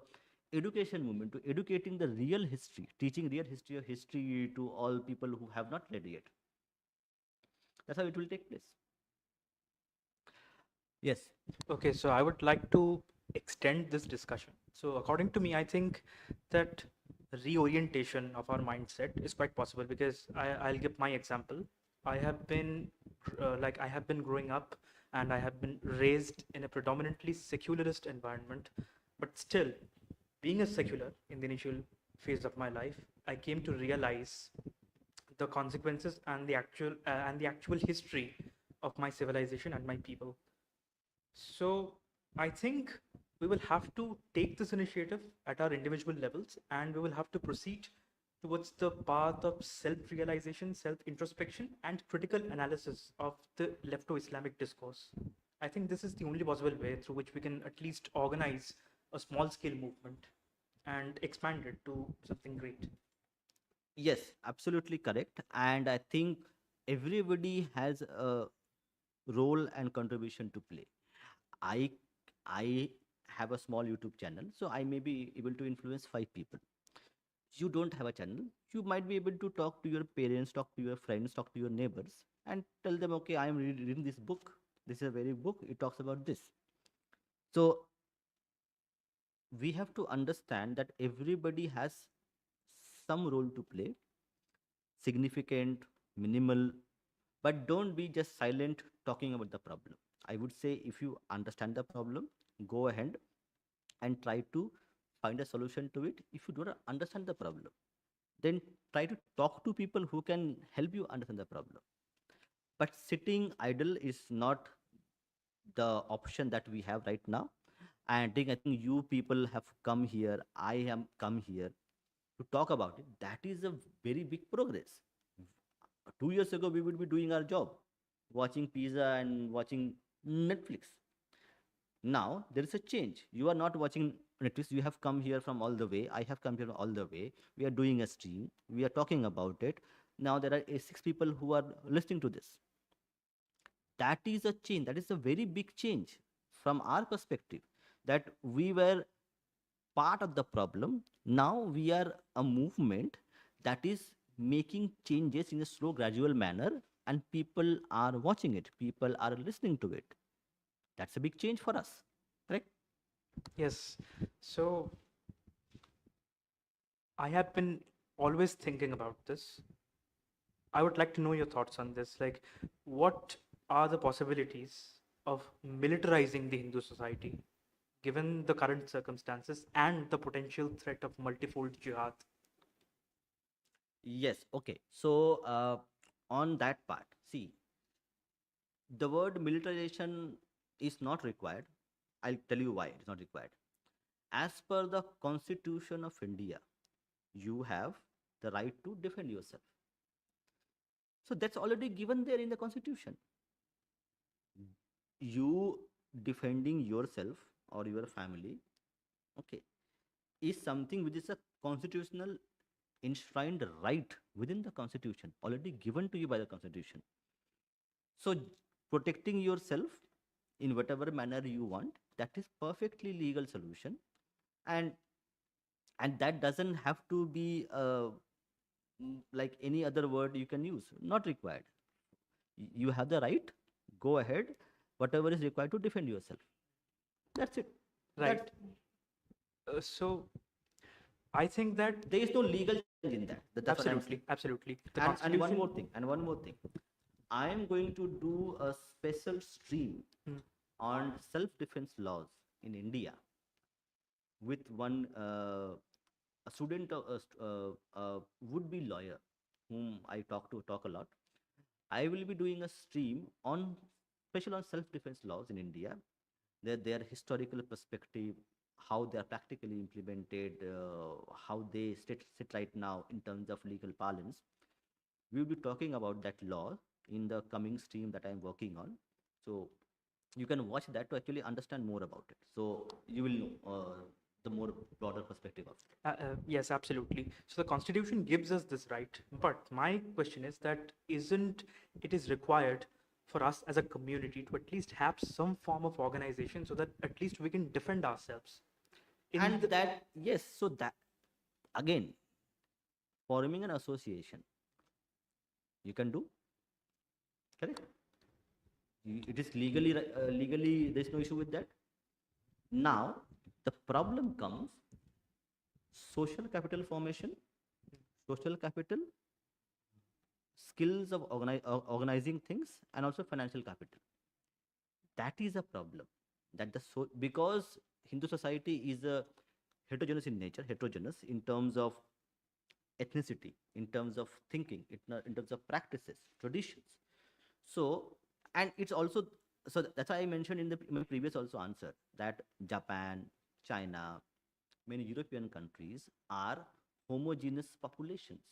education movement, to educating the real history, teaching real history of history to all people who have not read yet. That's how it will take place. Yes. Okay, so I would like to extend this discussion. So, according to me, I think that reorientation of our mindset is quite possible because I'll give my example. I have been I have been growing up and I have been raised in a predominantly secularist environment, but still, being a secular in the initial phase of my life, I came to realize the consequences and the actual history of my civilization and my people. So I think we will have to take this initiative at our individual levels and we will have to proceed towards the path of self realization, self introspection, and critical analysis of the lefto Islamic discourse. I think this is the only possible way through which we can at least organize a small scale movement and expand it to something great. Yes, absolutely correct. And I think everybody has a role and contribution to play. I I have a small YouTube channel, so I may be able to influence five people. You don't have a channel, you might be able to talk to your parents, talk to your friends, talk to your neighbors, and tell them, okay, I am reading this book. This is a very book. It talks about this. So we have to understand that everybody has some role to play, significant, minimal, but don't be just silent talking about the problem. I would say if you understand the problem, go ahead and try to find a solution to it. If you don't understand the problem, then try to talk to people who can help you understand the problem. But sitting idle is not the option that we have right now. And I think you people have come here, I am come here to talk about it. That is a very big progress. 2 years ago, we would be doing our job, watching pizza and watching Netflix. Now there is a change. You are not watching Netflix. You have come here from all the way. I have come here all the way. We are doing a stream. We are talking about it. Now there are six people who are listening to this. That is a change. That is a very big change from our perspective. That we were part of the problem. Now we are a movement that is making changes in a slow, gradual manner, and people are watching it. People are listening to it. That's a big change for us, correct? Yes. So I have been always thinking about this. I would like to know your thoughts on this. Like, what are the possibilities of militarizing the Hindu society given the current circumstances and the potential threat of multifold jihad? Yes. Okay. So on that part, see, the word militarization is not required. I'll tell you why it is not required. As per the Constitution of India, you have the right to defend yourself. So that's already given there in the constitution. You defending yourself or your family, okay, is something which is a constitutional enshrined right within the constitution, already given to you by the constitution. So protecting yourself in whatever manner you want, that is perfectly legal solution. and and that doesn't have to be like any other word you can use, not required. You have the right, go ahead, whatever is required to defend yourself, that's it. Right. That So I think that there is no legal challenge in that. That's what I'm saying. absolutely. The And one more constitution. thing, I am going to do a special stream Hmm. on self defense laws in India with one a student, would be lawyer whom I talk a lot. I will be doing a stream on special on self defense laws in India, their historical perspective, how they are practically implemented, how they sit right now in terms of legal parlance. We will be talking about that law in the coming stream that I am working on. So you can watch that to actually understand more about it. So you will know the more broader perspective of it. Yes, absolutely. So the constitution gives us this right, but my question is that isn't it is required for us as a community to at least have some form of organization so that at least we can defend ourselves. And that, yes, so that again, forming an association you can do, correct? It is legally legally there's no issue with that. Now the problem comes: social capital formation, social capital, skills of organizing things, and also financial capital. That is a problem. That the because Hindu society is a heterogeneous in nature, heterogeneous in terms of ethnicity, in terms of thinking, in terms of practices, traditions. So, and it's also, so that's why I mentioned in my previous also answer that Japan, China, many European countries are homogeneous populations.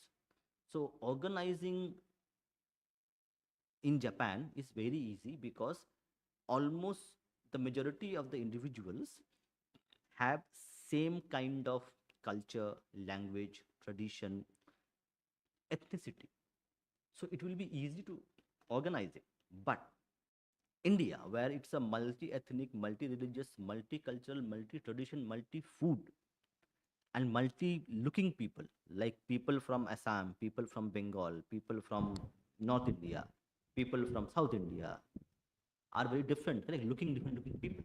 So organizing in Japan is very easy because almost the majority of the individuals have same kind of culture, language, tradition, ethnicity. So it will be easy to organize it. But India, where it's a multi-ethnic, multi-religious, multicultural, multi-tradition, multi-food, and multi-looking people, like people from Assam, people from Bengal, people from North India, people from South India, are very different, correct? Looking different looking people.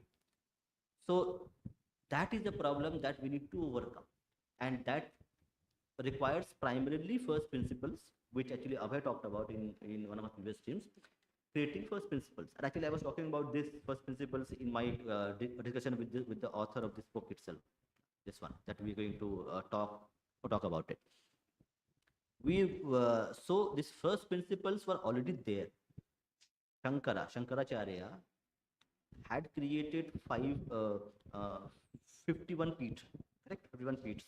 So that is the problem that we need to overcome, and that requires primarily first principles, which actually Abhay talked about in one of our previous streams, creating first principles. And actually, I was talking about this first principles in my discussion with the author of this book itself. This one that we're going to talk about it. We so these first principles were already there. Shankaracharya had created 51 peats, correct? 51 peats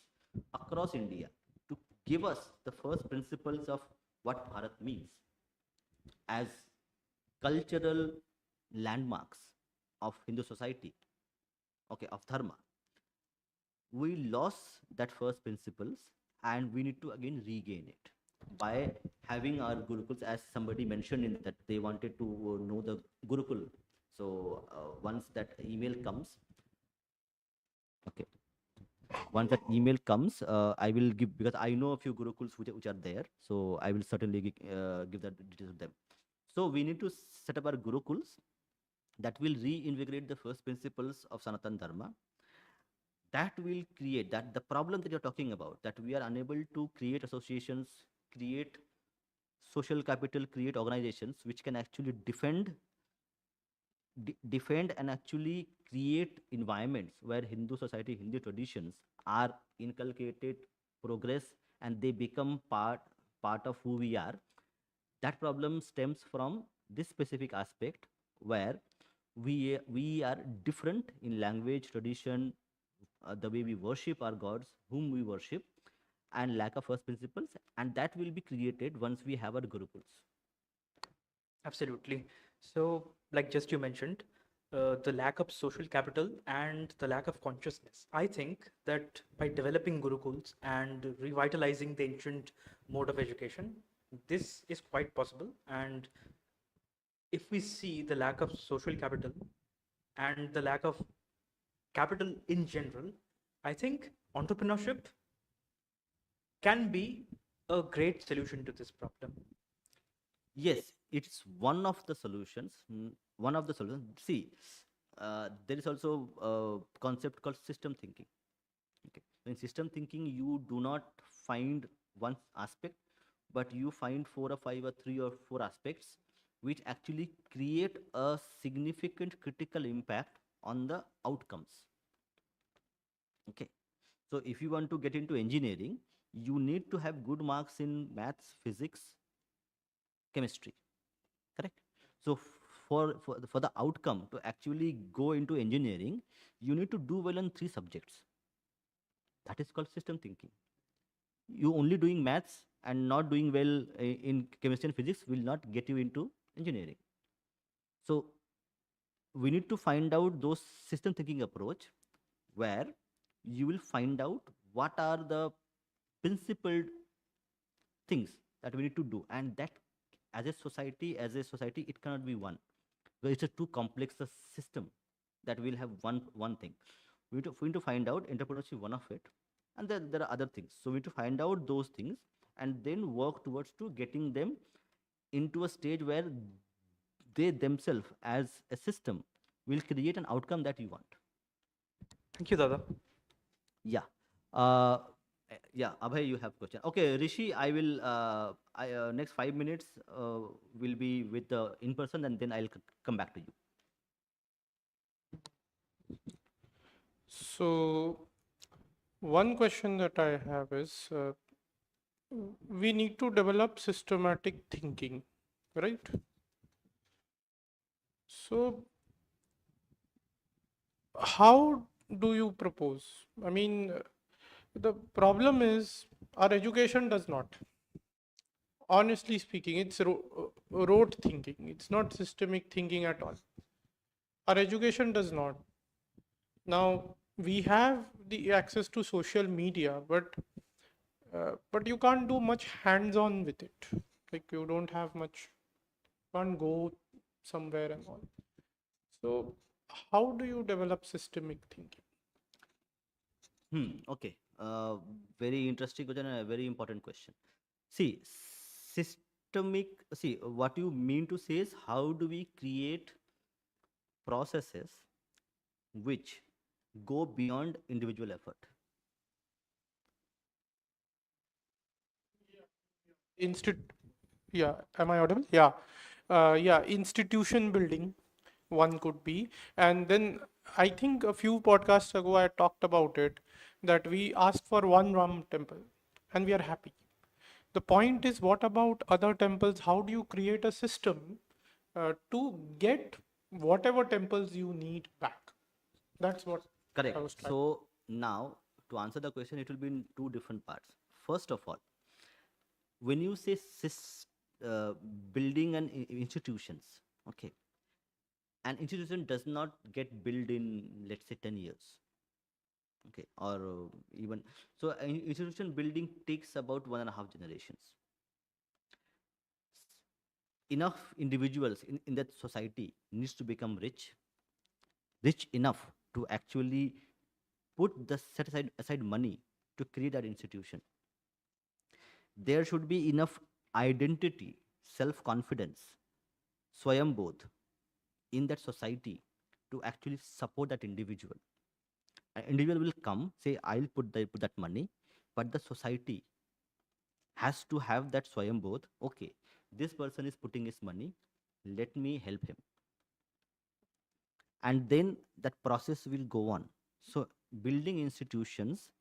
across India to give us the first principles of what Bharat means as cultural landmarks of Hindu society, okay, of dharma. We lost that first principles, and we need to again regain it by having our gurukuls, as somebody mentioned in that they wanted to know the gurukul. So once that email comes, okay, once that email comes, I will give, because I know a few gurukuls which are there, so I will certainly give that details to them. So we need to set up our gurukuls that will reinvigorate the first principles of Sanatan Dharma. That will create that the problem that you're talking about, that we are unable to create associations, create social capital, create organizations which can actually defend and actually create environments where Hindu society, Hindu traditions are inculcated, progress, and they become part of who we are. That problem stems from this specific aspect where we are different in language, tradition, the way we worship our gods, whom we worship, and lack of first principles, and that will be created once we have our gurukuls. Absolutely. So, like just you mentioned, the lack of social capital and the lack of consciousness. I think that by developing gurukuls and revitalizing the ancient mode of education, this is quite possible. And if we see the lack of social capital and the lack of capital in general, I think entrepreneurship can be a great solution to this problem. Yes, it's one of the solutions. One of the solutions. See, there is also a concept called system thinking. Okay, in system thinking, you do not find one aspect, but you find four or five or three or four aspects, which actually create a significant critical impact on the outcomes. Okay, so if you want to get into engineering, you need to have good marks in maths, physics, chemistry, correct? So for the outcome to actually go into engineering, you need to do well in three subjects. That is called system thinking. You only doing maths and not doing well in chemistry and physics will not get you into engineering. So we need to find out those system thinking approach, where you will find out what are the principled things that we need to do, and that as a society it cannot be one, because it's a too complex a system that will have one thing. We need to find out entrepreneurship one of it, and then there are other things. So we need to find out those things and then work towards to getting them into a stage where they themselves as a system will create an outcome that you want. Thank you, Dada. Yeah. Yeah, Abhay, you have question. Okay, Rishi, I will next 5 minutes will be with the in person, and then I'll come back to you. So, one question that I have is we need to develop systematic thinking, right? So, how do you propose? I mean, the problem is our education does not. Honestly speaking, it's rote thinking, it's not systemic thinking at all. Our education does not. Now, we have the access to social media, but you can't do much hands-on with it. Like you don't have much, can't go somewhere and all. So, how do you develop systemic thinking? Okay. Very interesting question and a very important question. See, systemic. See, what you mean to say is how do we create processes which go beyond individual effort? Instit, yeah, am I audible? Yeah, yeah, institution building, one could be. And then I think a few podcasts ago I talked about it, that we asked for one Ram temple and we are happy. The point is, what about other temples? How do you create a system to get whatever temples you need back? That's what I Correct. was trying. So now to answer the question, it will be in two different parts. First of all, when you say uh, building an institutions, okay, an institution does not get built in, let's say, 10 years, okay, or even so. An institution building takes about 1.5 generations. Enough individuals in that society needs to become rich enough to actually put the set aside money to create that institution. There should be enough identity, self confidence, swayambodh in that society to actually support that individual. An individual will come, say, I'll put that money, but the society has to have that swayambodh. Okay, this person is putting his money, let me help him. And then that process will go on. So, building institutions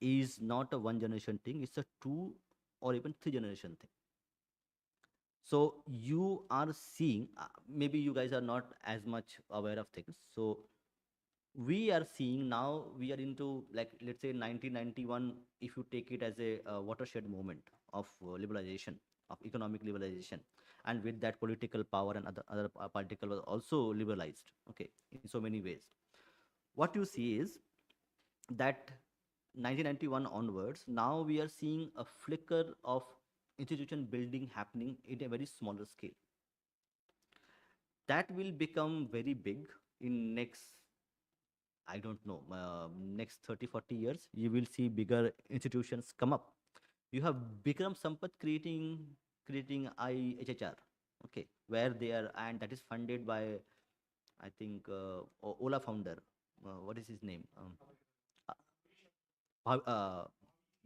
is not a one generation thing, it's a two or even three generation thing. So you are seeing, maybe you guys are not as much aware of things. So we are seeing now, we are into, like, let's say 1991, if you take it as a watershed moment of liberalization, of economic liberalization, and with that political power and other political was also liberalized, okay, in so many ways. What you see is that 1991 onwards, now we are seeing a flicker of institution building happening in a very smaller scale. That will become very big in next, I don't know, next 30, 40 years. You will see bigger institutions come up. You have Bikram Sampath creating IHHR, okay, where they are, and that is funded by, I think, Ola founder. What is his name? Uh,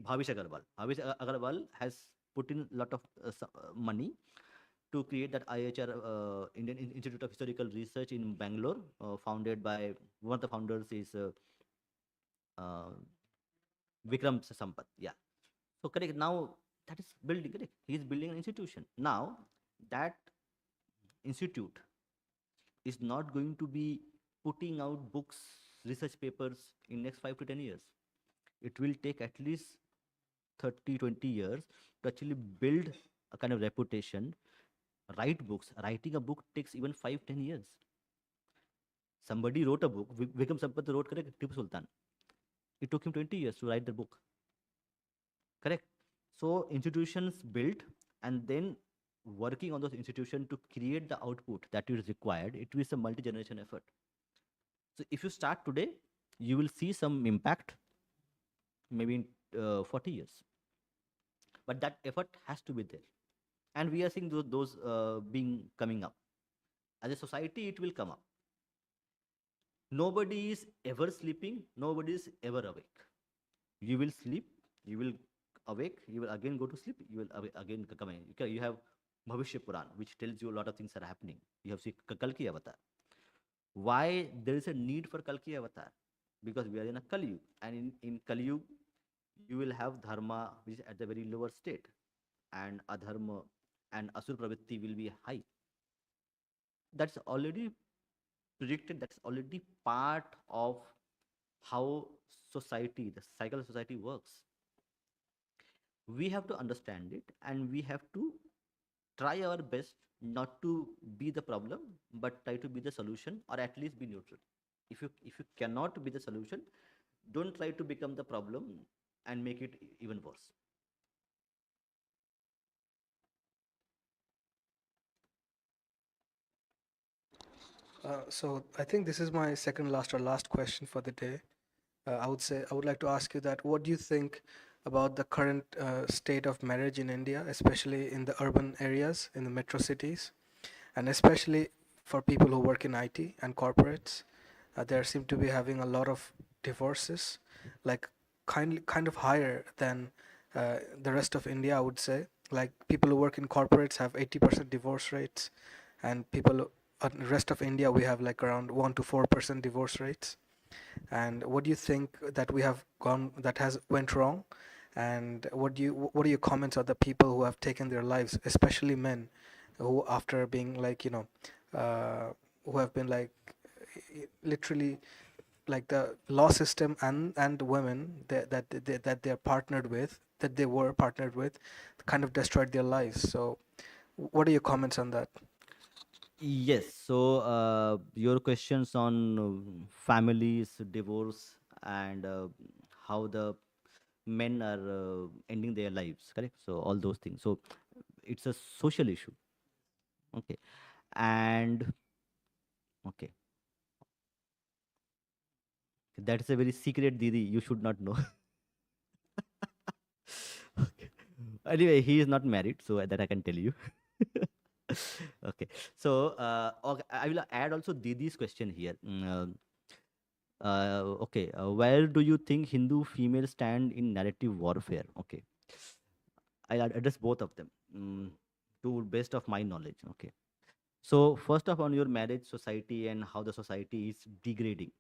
Bhavish Agarwal. Agarwal has put in a lot of money to create that IHR, Indian Institute of Historical Research in Bangalore, founded by, one of the founders is uh, Vikram Sampath. Yeah. So correct. Now that is building. Correct. He is building an institution. Now that institute is not going to be putting out books, research papers in next 5 to 10 years. It will take at least 30, 20 years to actually build a kind of reputation, write books. Writing a book takes even 5, 10 years. Somebody wrote a book. Vikram Sampath wrote, correct, Tipu Sultan. It took him 20 years to write the book. Correct. So institutions built, and then working on those institutions to create the output that is required. It is a multi-generation effort. So if you start today, you will see some impact maybe in 40 years. But that effort has to be there, and we are seeing those being coming up. As a society, it will come up. Nobody is ever sleeping. Nobody is ever awake. You will sleep. You will awake. You will again go to sleep. You will again come in. You have Bhavishya Puran, which tells you a lot of things are happening. You have seen Kalki Avatar. Why there is a need for Kalki Avatar? Because we are in a Kali Yuga, and in Kali Yuga, you will have dharma, which is at the very lower state, and adharma and asur pravritti will be high. That's already predicted. That's already part of how society, the cycle of society works. We have to understand it, and we have to try our best not to be the problem, but try to be the solution, or at least be neutral. If you cannot be the solution, don't try to become the problem and make it even worse. So I think this is my second last or last question for the day. I would like to ask you that what do you think about the current state of marriage in India, especially in the urban areas, in the metro cities, and especially for people who work in IT and corporates? There seem to be having a lot of divorces, like kind of higher than the rest of India, I would say. Like people who work in corporates have 80% divorce rates, and people the rest of India we have like around 1 to 4% divorce rates. And what do you think that we have gone that has went wrong? And what are your comments on the people who have taken their lives, especially men, who after being like who have been like literally like the law system and women that they're partnered with, that they were partnered with, kind of destroyed their lives. So what are your comments on that? Yes. So your questions on families, divorce, and how the men are ending their lives, correct? So all those things. So it's a social issue. Okay. And okay, that's a very secret, Didi. You should not know. Okay. Anyway, he is not married, so that I can tell you. Okay. So okay, I will add also Didi's question here. Okay. Where do you think Hindu females stand in narrative warfare? Okay. I'll address both of them, to best of my knowledge. Okay. So first off, on your marriage society and how the society is degrading.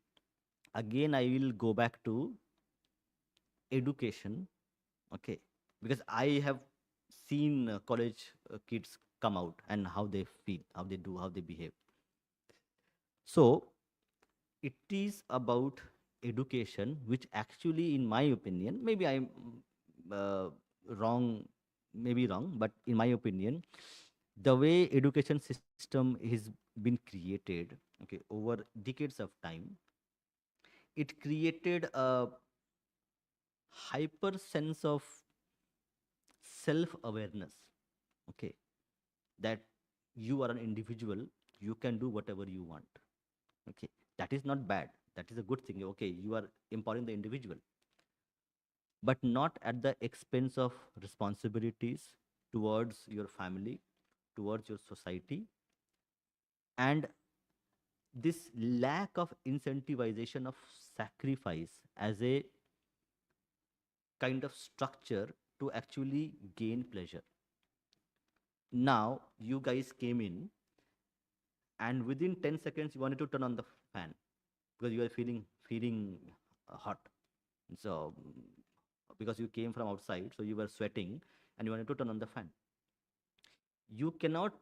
Again, I will go back to education. Okay, because I have seen college kids come out and how they feel, how they do, how they behave. So It is about education, which actually, in my opinion, maybe I'm wrong, maybe wrong, but in my opinion, the way education system is been created, okay, over decades of time, it created a hyper sense of self awareness, okay, that you are an individual, you can do whatever you want, okay. That is not bad, that is a good thing, okay, you are empowering the individual, but not at the expense of responsibilities towards your family, towards your society, and this lack of incentivization of sacrifice as a kind of structure to actually gain pleasure. Now you guys came in, and within 10 seconds you wanted to turn on the fan because you are feeling hot. So because you came from outside, so you were sweating and you wanted to turn on the fan. You cannot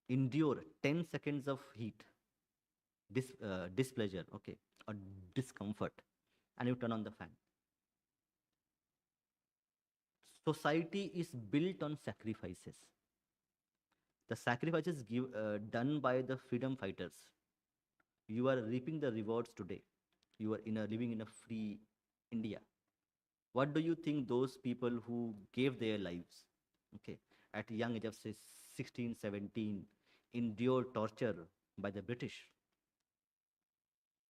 endure 10 seconds of heat, displeasure, okay, or discomfort, and you turn on the fan. Society is built on sacrifices. The sacrifices done by the freedom fighters. You are reaping the rewards today. You are living in a free India. What do you think those people who gave their lives, okay, at young age of say 16, 17, endure torture by the British?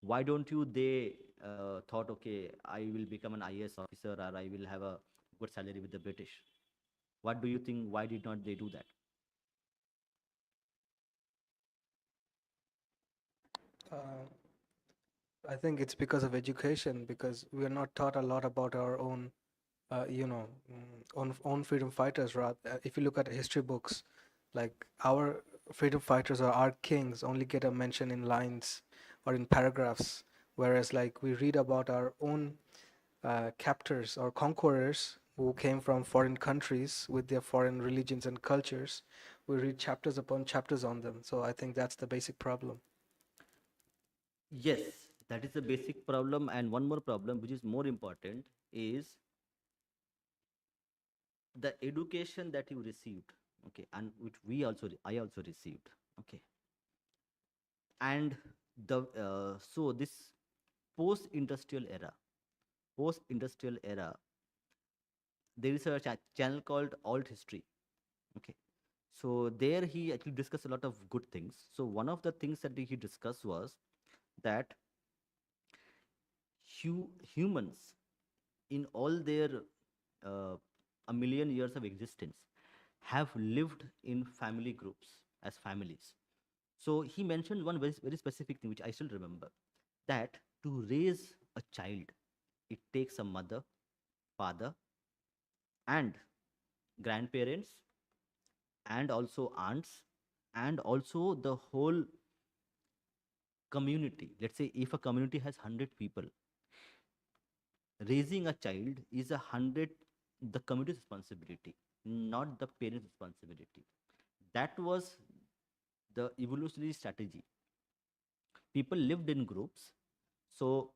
Why don't you they thought, okay, I will become an IAS officer or I will have a good salary with the British? What do you think? Why did not they do that? Uh, I think it's because of education, because we are not taught a lot about our own, own freedom fighters. Rather, if you look at history books, like our freedom fighters or our kings only get a mention in lines or in paragraphs, whereas like we read about our own captors or conquerors who came from foreign countries with their foreign religions and cultures. We read chapters upon chapters on them. So I think that's the basic problem. Yes, that is a basic problem. And one more problem, which is more important, is the education that you received, okay, and which I also received, okay. And the so this post-industrial era, post-industrial era, there is a channel called Alt History, okay. So there he actually discussed a lot of good things. So one of the things that he discussed was that humans in all their uh, a million years of existence have lived in family groups as families. So he mentioned one very specific thing which I still remember, that to raise a child, it takes a mother, father, and grandparents, and also aunts, and also the whole community. Let's say if a community has 100 people, raising a child is 100 the community's responsibility, not the parents' responsibility. That was the evolutionary strategy. People lived in groups, so,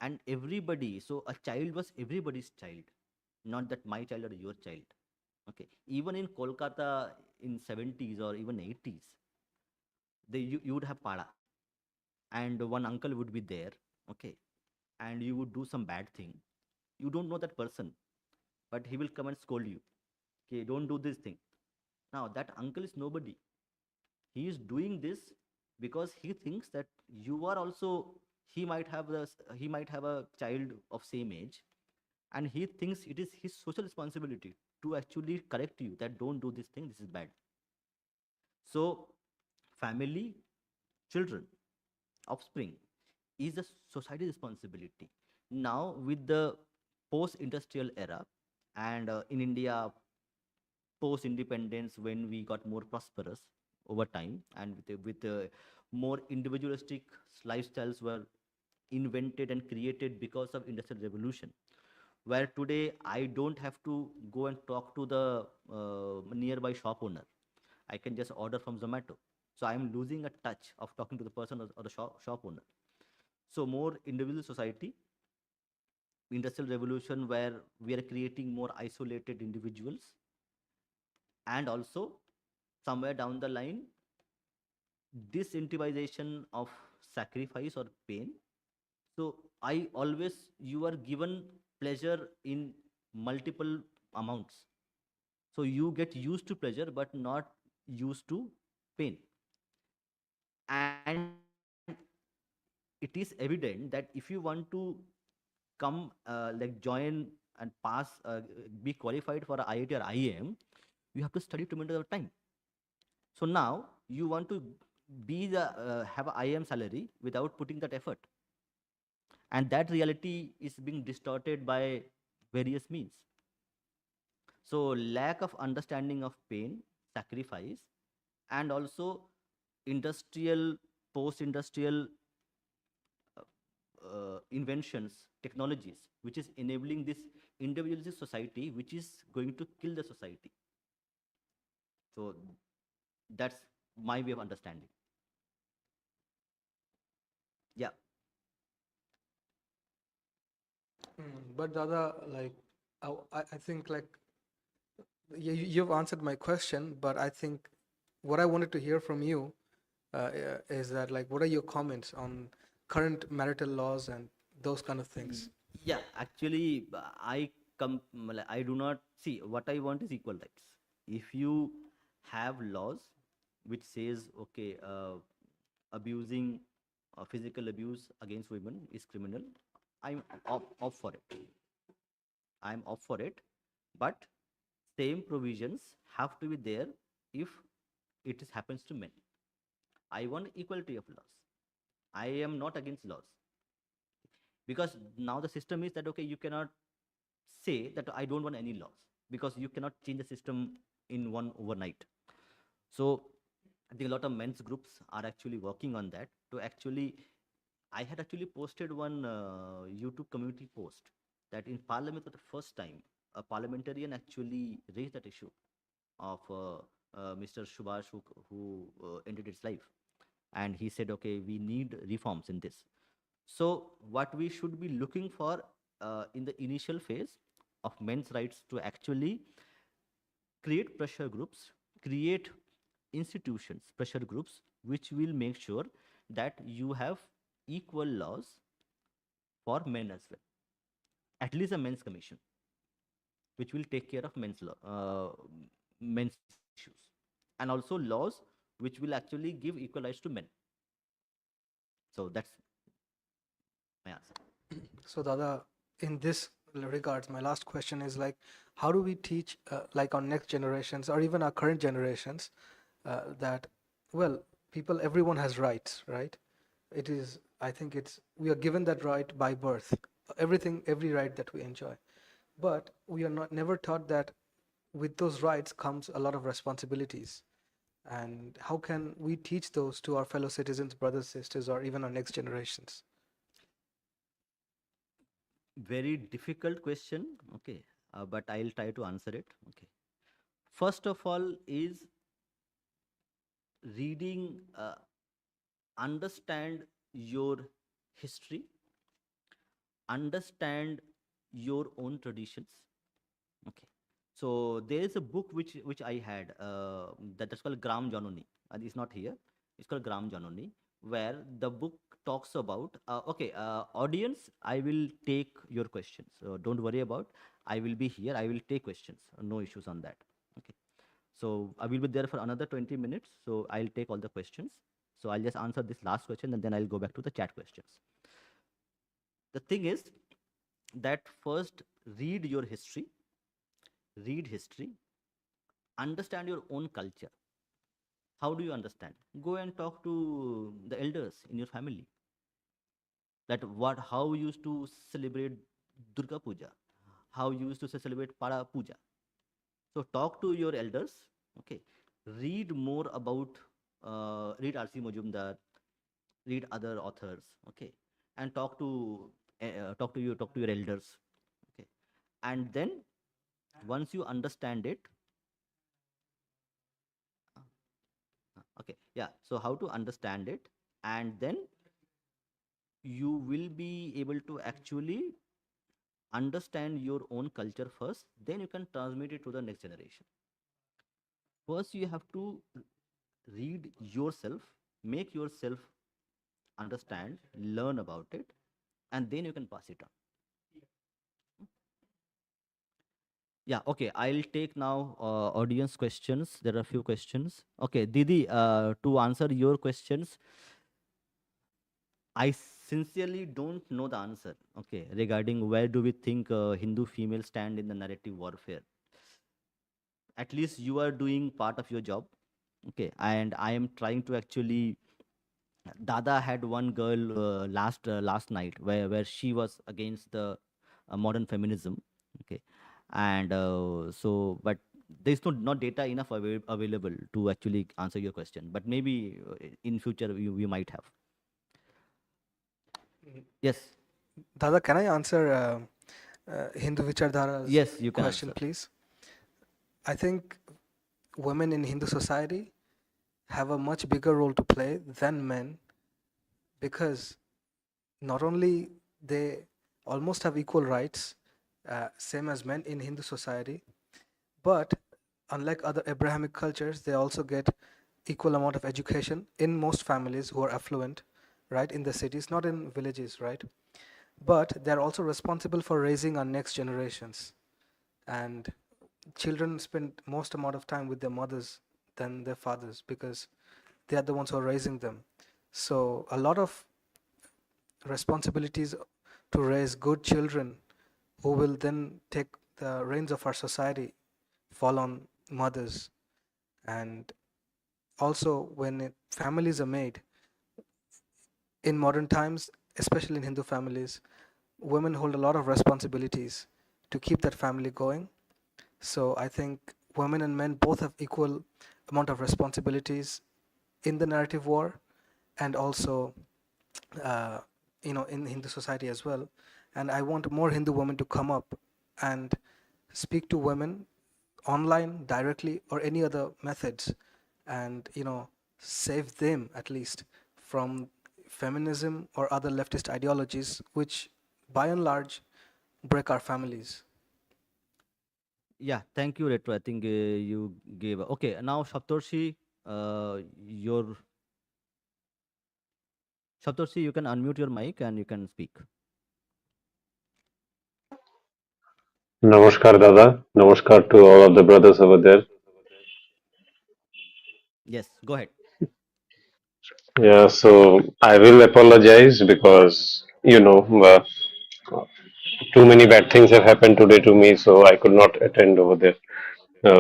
and everybody, so a child was everybody's child, not that my child or your child, okay. Even in Kolkata in 70s or even 80s, you would have pada, and one uncle would be there, okay, and you would do some bad thing. You don't know that person, but he will come and scold you, okay, don't do this thing. Now that uncle is nobody. He is doing this because he thinks that you are also, he might have a child of same age, and he thinks it is his social responsibility to actually correct you that don't do this thing, this is bad. So family, children, offspring is a society responsibility. Now with the post industrial era, and in India post independence, when we got more prosperous over time, and more individualistic lifestyles were invented and created because of industrial revolution, where today I don't have to go and talk to the nearby shop owner. I can just order from Zomato. So I'm losing a touch of talking to the person, or the shop owner. So more individual society, industrial revolution where we are creating more isolated individuals, and also somewhere down the line disincentivization of sacrifice or pain. So I always, you are given pleasure in multiple amounts, so you get used to pleasure but not used to pain. And it is evident that if you want to come like join and pass be qualified for a IIT or IIM, you have to study tremendous of time. So now you want to be the have a IIM salary without putting that effort, and that reality is being distorted by various means. So lack of understanding of pain, sacrifice, and also industrial, post-industrial inventions, technologies, which is enabling this individualistic society, which is going to kill the society. So that's my way of understanding. Yeah. But Dada, like, I think like you've answered my question, but I think what I wanted to hear from you is that like, what are your comments on current marital laws and those kind of things? Yeah, actually, I do not see what I want is equal rights. If you have laws which says okay, abusing physical abuse against women is criminal, I'm off for it. I'm off for it, but same provisions have to be there if it is happens to men. I want equality of laws. I am not against laws, because now the system is that okay, you cannot say that I don't want any laws, because you cannot change the system in one overnight. So I think a lot of men's groups are actually working on that to actually. I had actually posted one YouTube community post that in Parliament for the first time, a parliamentarian actually raised that issue of Mr. Subhash who ended his life, and he said, okay, we need reforms in this. So what we should be looking for in the initial phase of men's rights to actually create pressure groups, create institutions, pressure groups, which will make sure that you have equal laws for men as well. At least a men's commission, which will take care of men's issues, and also laws which will actually give equal rights to men. So that's my answer. So, Dada, in this regards, my last question is like, how do we teach like our next generations or even our current generations that, well, people, everyone has rights, right? It is, I think it's, we are given that right by birth, everything, every right that we enjoy. But we are not never taught that with those rights comes a lot of responsibilities. And how can we teach those to our fellow citizens, brothers, sisters, or even our next generations? Very difficult question. Okay, but I'll try to answer it. Okay. First of all, is reading, understand your history, understand your own traditions. Okay. So there is a book which I had that's called Gram Janoni. It's not here. It's called Gram Janoni, where the book talks about. Okay, audience, I will take your questions. So don't worry about. I will be here. I will take questions. No issues on that. Okay. So I will be there for another 20 minutes. So I'll take all the questions. So I'll just answer this last question and then I'll go back to the chat questions. The thing is that first read history, understand your own culture. How do you understand? Go and talk to the elders in your family. That what how you used to celebrate Durga Puja, how you used to celebrate Para Puja. So talk to your elders. Okay, read more about read R.C. Majumdar, read other authors. Okay, and talk to your elders. Okay, and then once you understand it, okay, yeah. So how to understand it, and then you will be able to actually understand your own culture first, then you can transmit it to the next generation. First, you have to read yourself, make yourself understand, learn about it, and then you can pass it on. Yeah, okay. I'll take now audience questions. There are a few questions. Okay, Didi, to answer your questions, I sincerely don't know the answer. Okay, regarding where do we think Hindu females stand in the narrative warfare? At least you are doing part of your job. Okay, and I am trying to actually. Dada had one girl last night where she was against the modern feminism. Okay, and but there's not data enough available to actually answer your question. But maybe in future we might have. Mm, Yes, Dada, can I answer Hindu Vichardhara's yes, you can question, answer. please? I think women in Hindu society have a much bigger role to play than men, because not only they almost have equal rights, same as men in Hindu society, but unlike other Abrahamic cultures, they also get equal amount of education in most families who are affluent, right, in the cities, not in villages, right? But they're also responsible for raising our next generations. And children spend most amount of time with their mothers than their fathers, because they are the ones who are raising them. So a lot of responsibilities to raise good children who will then take the reins of our society fall on mothers. And also, when families are made in modern times, especially in Hindu families, women hold a lot of responsibilities to keep that family going. So I think women and men both have equal amount of responsibilities in the narrative war, and also uh, in Hindu society as well. And I want more Hindu women to come up and speak to women online directly or any other methods, and save them at least from feminism or other leftist ideologies, which by and large break our families. Yeah, thank you, Retro. I think you gave. Okay, now Saptorshi, your Saptorshi, you can unmute your mic and you can speak. Namaskar, Dada. Namaskar to all of the brothers over there. Yes, go ahead. Yeah, so I will apologize because, too many bad things have happened today to me, so I could not attend over there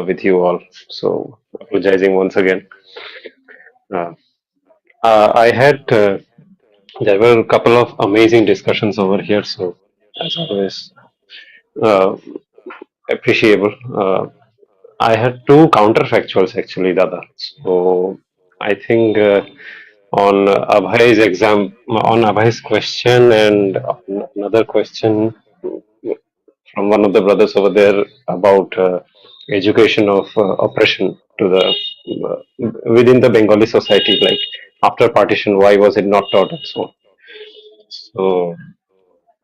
with you all. So, apologizing once again. Uh, I had, there were a couple of amazing discussions over here, so as always, uh, appreciable. I had two counterfactuals actually, Dada. So I think on Abhay's question and on another question from one of the brothers over there about education of oppression to the within the Bengali society, like after partition, why was it not taught and so on. So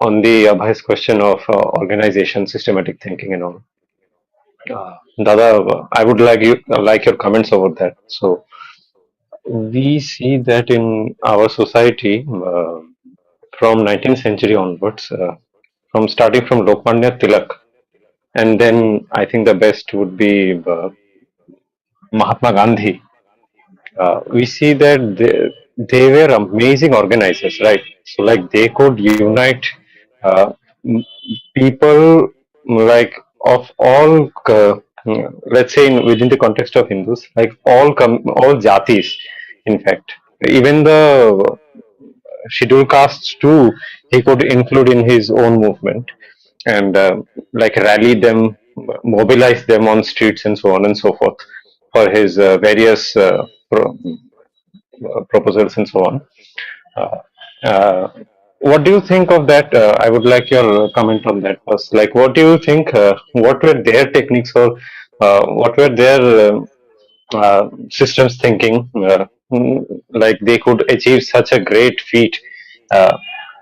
on the Abhay's question of organization, systematic thinking, and all. Dada, I would like your comments over that. So we see that in our society from 19th century onwards, from starting from Lokmanya Tilak, and then I think the best would be Mahatma Gandhi. We see that they were amazing organizers, right? So like they could unite uh, m- people like of all, let's say within the context of Hindus, like all jatis, in fact, even the scheduled castes too, he could include in his own movement and like rally them, mobilize them on streets and so on and so forth for his various proposals and so on. Uh, uh, what do you think of that? I would like your comment on that first. Like, what do you think? What were their techniques, or what were their systems thinking? Like they could achieve such a great feat.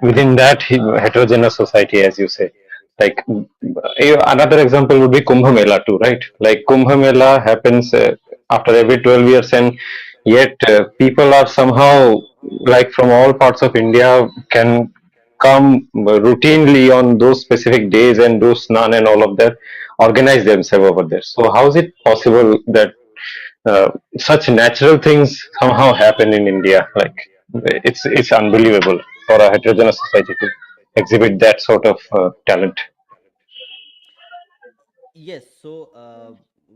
within that heterogeneous society, as you say. Like another example would be Kumbh Mela too, right? Like Kumbh Mela happens after every 12 years, and yet people are somehow, like from all parts of India, can come routinely on those specific days and do snan and all of that, organize themselves over there. So how is it possible that uh, such natural things somehow happen in India? Like it's unbelievable for a heterogeneous society to exhibit that sort of talent. Yes. So,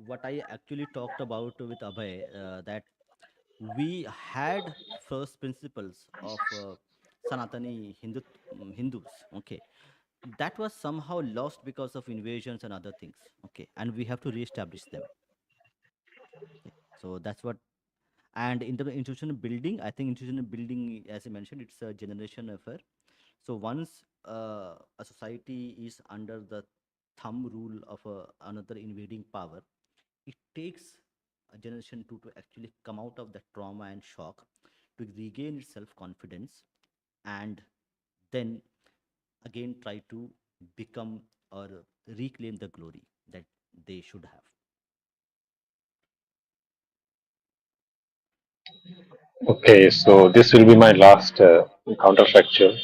what I actually talked about with Abhay, that we had first principles of Sanatani Hindus. Okay, that was somehow lost because of invasions and other things. Okay, and we have to reestablish them. Okay, so that's what. And in the institutional building, I think institutional building, as I mentioned, it's a generation affair. So once a society is under the thumb rule of another invading power, it takes a generation to actually come out of that trauma and shock, to regain its self confidence, and then again try to become or reclaim the glory that they should have. Okay, so this will be my last counterfactual,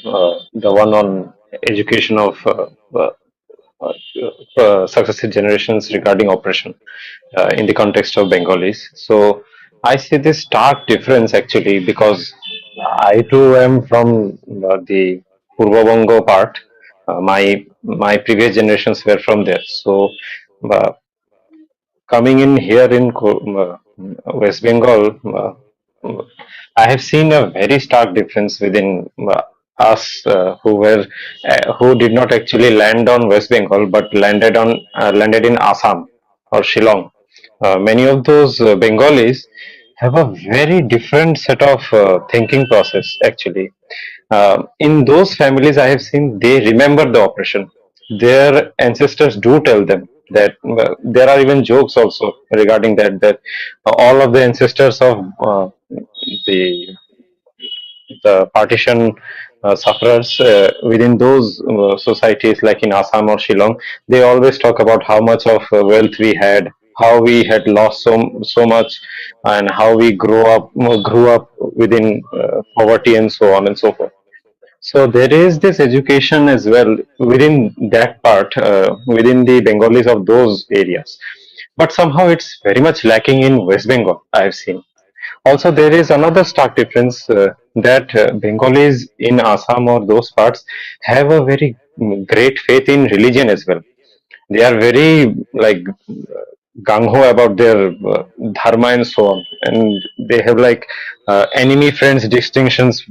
the one on education of successive generations regarding oppression in the context of Bengalis. So I see this stark difference actually because I too am from the Purvabongo part. My previous generations were from there. So uh, coming in here in West Bengal, I have seen a very stark difference within us who did not actually land on West Bengal but landed in Assam or Shillong. Many of those Bengalis have a very different set of thinking process actually. In those families, I have seen they remember the oppression. Their ancestors do tell them that there are even jokes also regarding that. That all of the ancestors of the the partition sufferers within those societies, like in Assam or Shillong, they always talk about how much of wealth we had, how we had lost so much, and how we grew up within poverty and so on and so forth. So there is this education as well within that part, within the Bengalis of those areas. But somehow it's very much lacking in West Bengal, I have seen. Also, there is another stark difference that Bengalis in Assam or those parts have a very great faith in religion as well. They are very like gung ho about their dharma and so on, and they have like enemy friends distinctions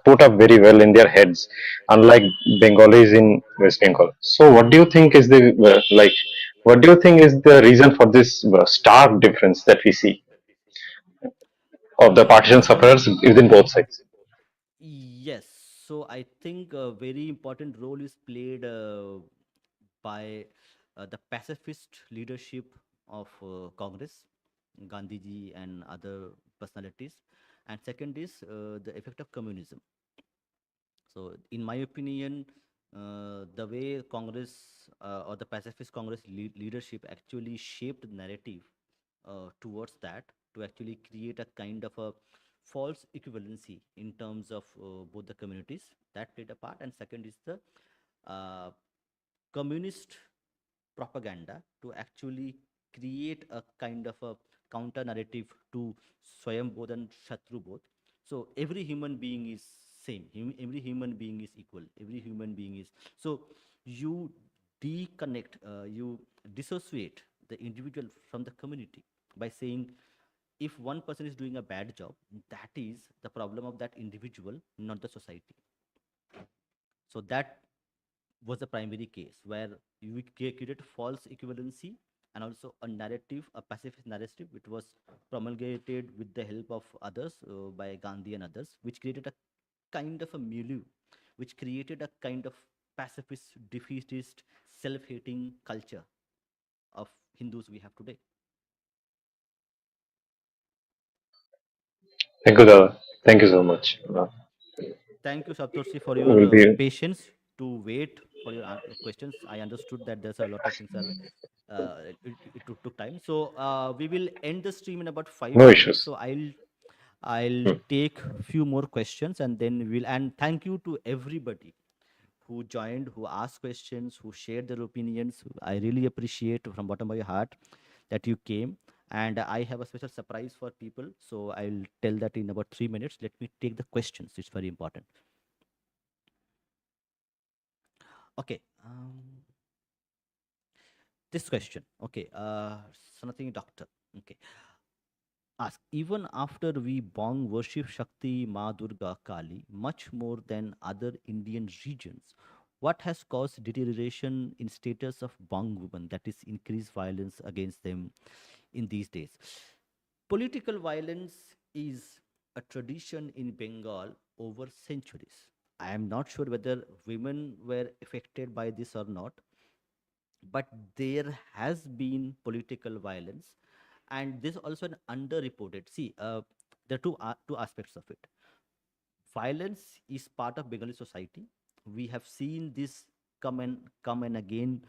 put up very well in their heads, unlike Bengalis in West Bengal. So, what do you think is the like? What do you think is the reason for this stark difference that we see of the partition sufferers within both sides? Yes. So I think a very important role is played by the pacifist leadership of Congress, Gandhiji and other personalities. And second is the effect of communism. So, in my opinion, the way Congress or the pacifist Congress leadership actually shaped the narrative towards that, to actually create a kind of a false equivalency in terms of both the communities, that played a part. And second is the uh, communist propaganda, to actually create a kind of a counter narrative to Swayambodh and Shatrubodh. So every human being is same. Every human being is equal. Every human being is. So you deconnect, you dissociate the individual from the community by saying, if one person is doing a bad job, that is the problem of that individual, not the society. So that was the primary case where you created false equivalency, and also a narrative, a pacifist narrative, which was promulgated with the help of others, by Gandhi and others, which created a kind of a milieu, which created a kind of pacifist, defeatist, self-hating culture of Hindus we have today. Thank you, Dada. Thank you so much. Thank you, Saptorshi, for your will be patience to wait for your questions. I understood that there's a lot of things are it took time. So we will end the stream in about five no minutes. issues. So I'll Hmm. take few more questions and then we'll and thank you to everybody who joined, who asked questions, who shared their opinions. I really appreciate from bottom of your heart that you came. And I have a special surprise for people. So I'll tell that in about 3 minutes. Let me take the questions. It's very important. Okay. This question. Okay. Something doctor. Okay. Ask, even after we Bong worship Shakti, Ma Durga, Kali, much more than other Indian regions, what has caused deterioration in status of Bong women, that is increased violence against them in these days? Political violence is a tradition in Bengal over centuries. I am not sure whether women were affected by this or not, but there has been political violence, and this also an underreported. See, there are two aspects of it. Violence is part of Bengali society. We have seen this come and again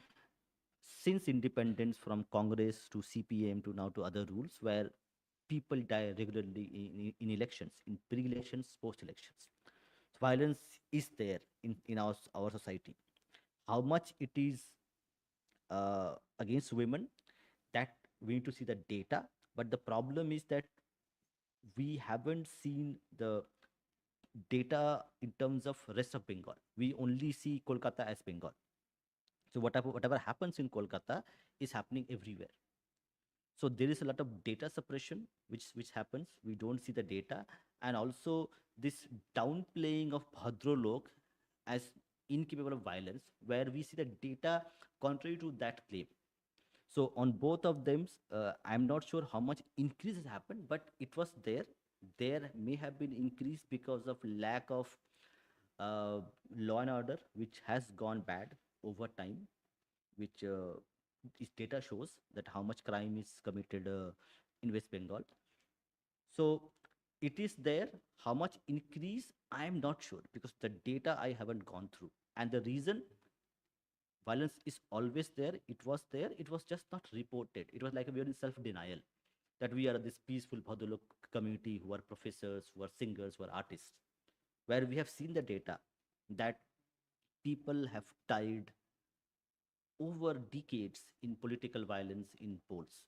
since independence, from Congress to CPM to now to other rules, where people die regularly in elections, in pre-elections, post-elections. Violence is there in our society. How much it is against women, that we need to see the data. But the problem is that we haven't seen the data in terms of rest of Bengal. We only see Kolkata as Bengal. So whatever happens in Kolkata is happening everywhere. So there is a lot of data suppression which happens. We don't see the data, and also this downplaying of Bhadralok as incapable of violence, where we see the data contrary to that claim. So on both of them, I'm not sure how much increase has happened, but it was there. There may have been increase because of lack of uh, law and order, which has gone bad over time, which this data shows that how much crime is committed in West Bengal. So it is there. How much increase? I am not sure because the data I haven't gone through. And the reason, violence is always there. It was there. It was just not reported. It was like we are in self-denial that we are this peaceful Bhadulok community who are professors, who are singers, who are artists, where we have seen the data that people have died over decades in political violence in polls.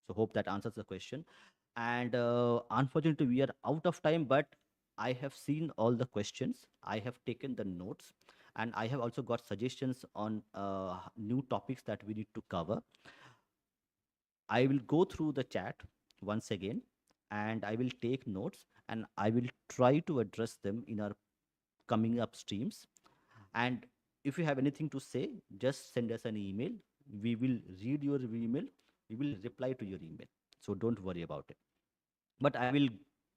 So hope that answers the question. And unfortunately, we are out of time, but I have seen all the questions. I have taken the notes, and I have also got suggestions on new topics that we need to cover. I will go through the chat once again, and I will take notes, and I will try to address them in our coming up streams. And if you have anything to say, just send us an email. We will read your email. We will reply to your email. So don't worry about it. But I will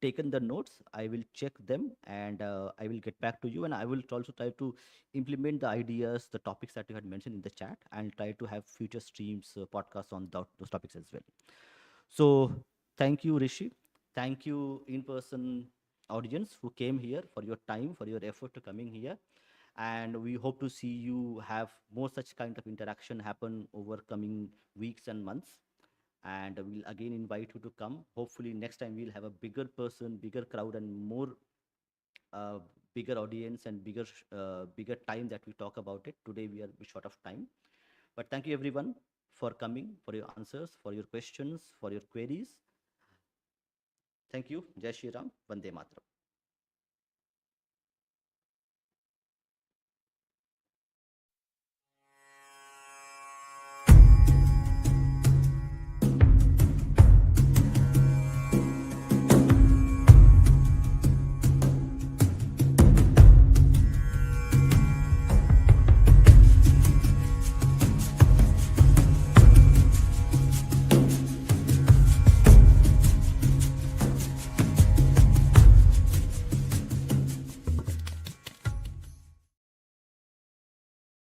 taken the notes. I will check them, and I will get back to you. And I will also try to implement the ideas, the topics that you had mentioned in the chat, and try to have future streams, podcasts on those topics as well. So thank you, Rishi. Thank you, in-person audience who came here, for your time, for your effort to coming here. And we hope to see you have more such kind of interaction happen over coming weeks and months. And we'll again invite you to come. Hopefully next time we'll have a bigger person, bigger crowd, and more uh, bigger audience and bigger time that we talk about it. Today we are short of time. But thank you everyone for coming, for your answers, for your questions, for your queries. Thank you. Jai Shri Ram. Vande Mataram.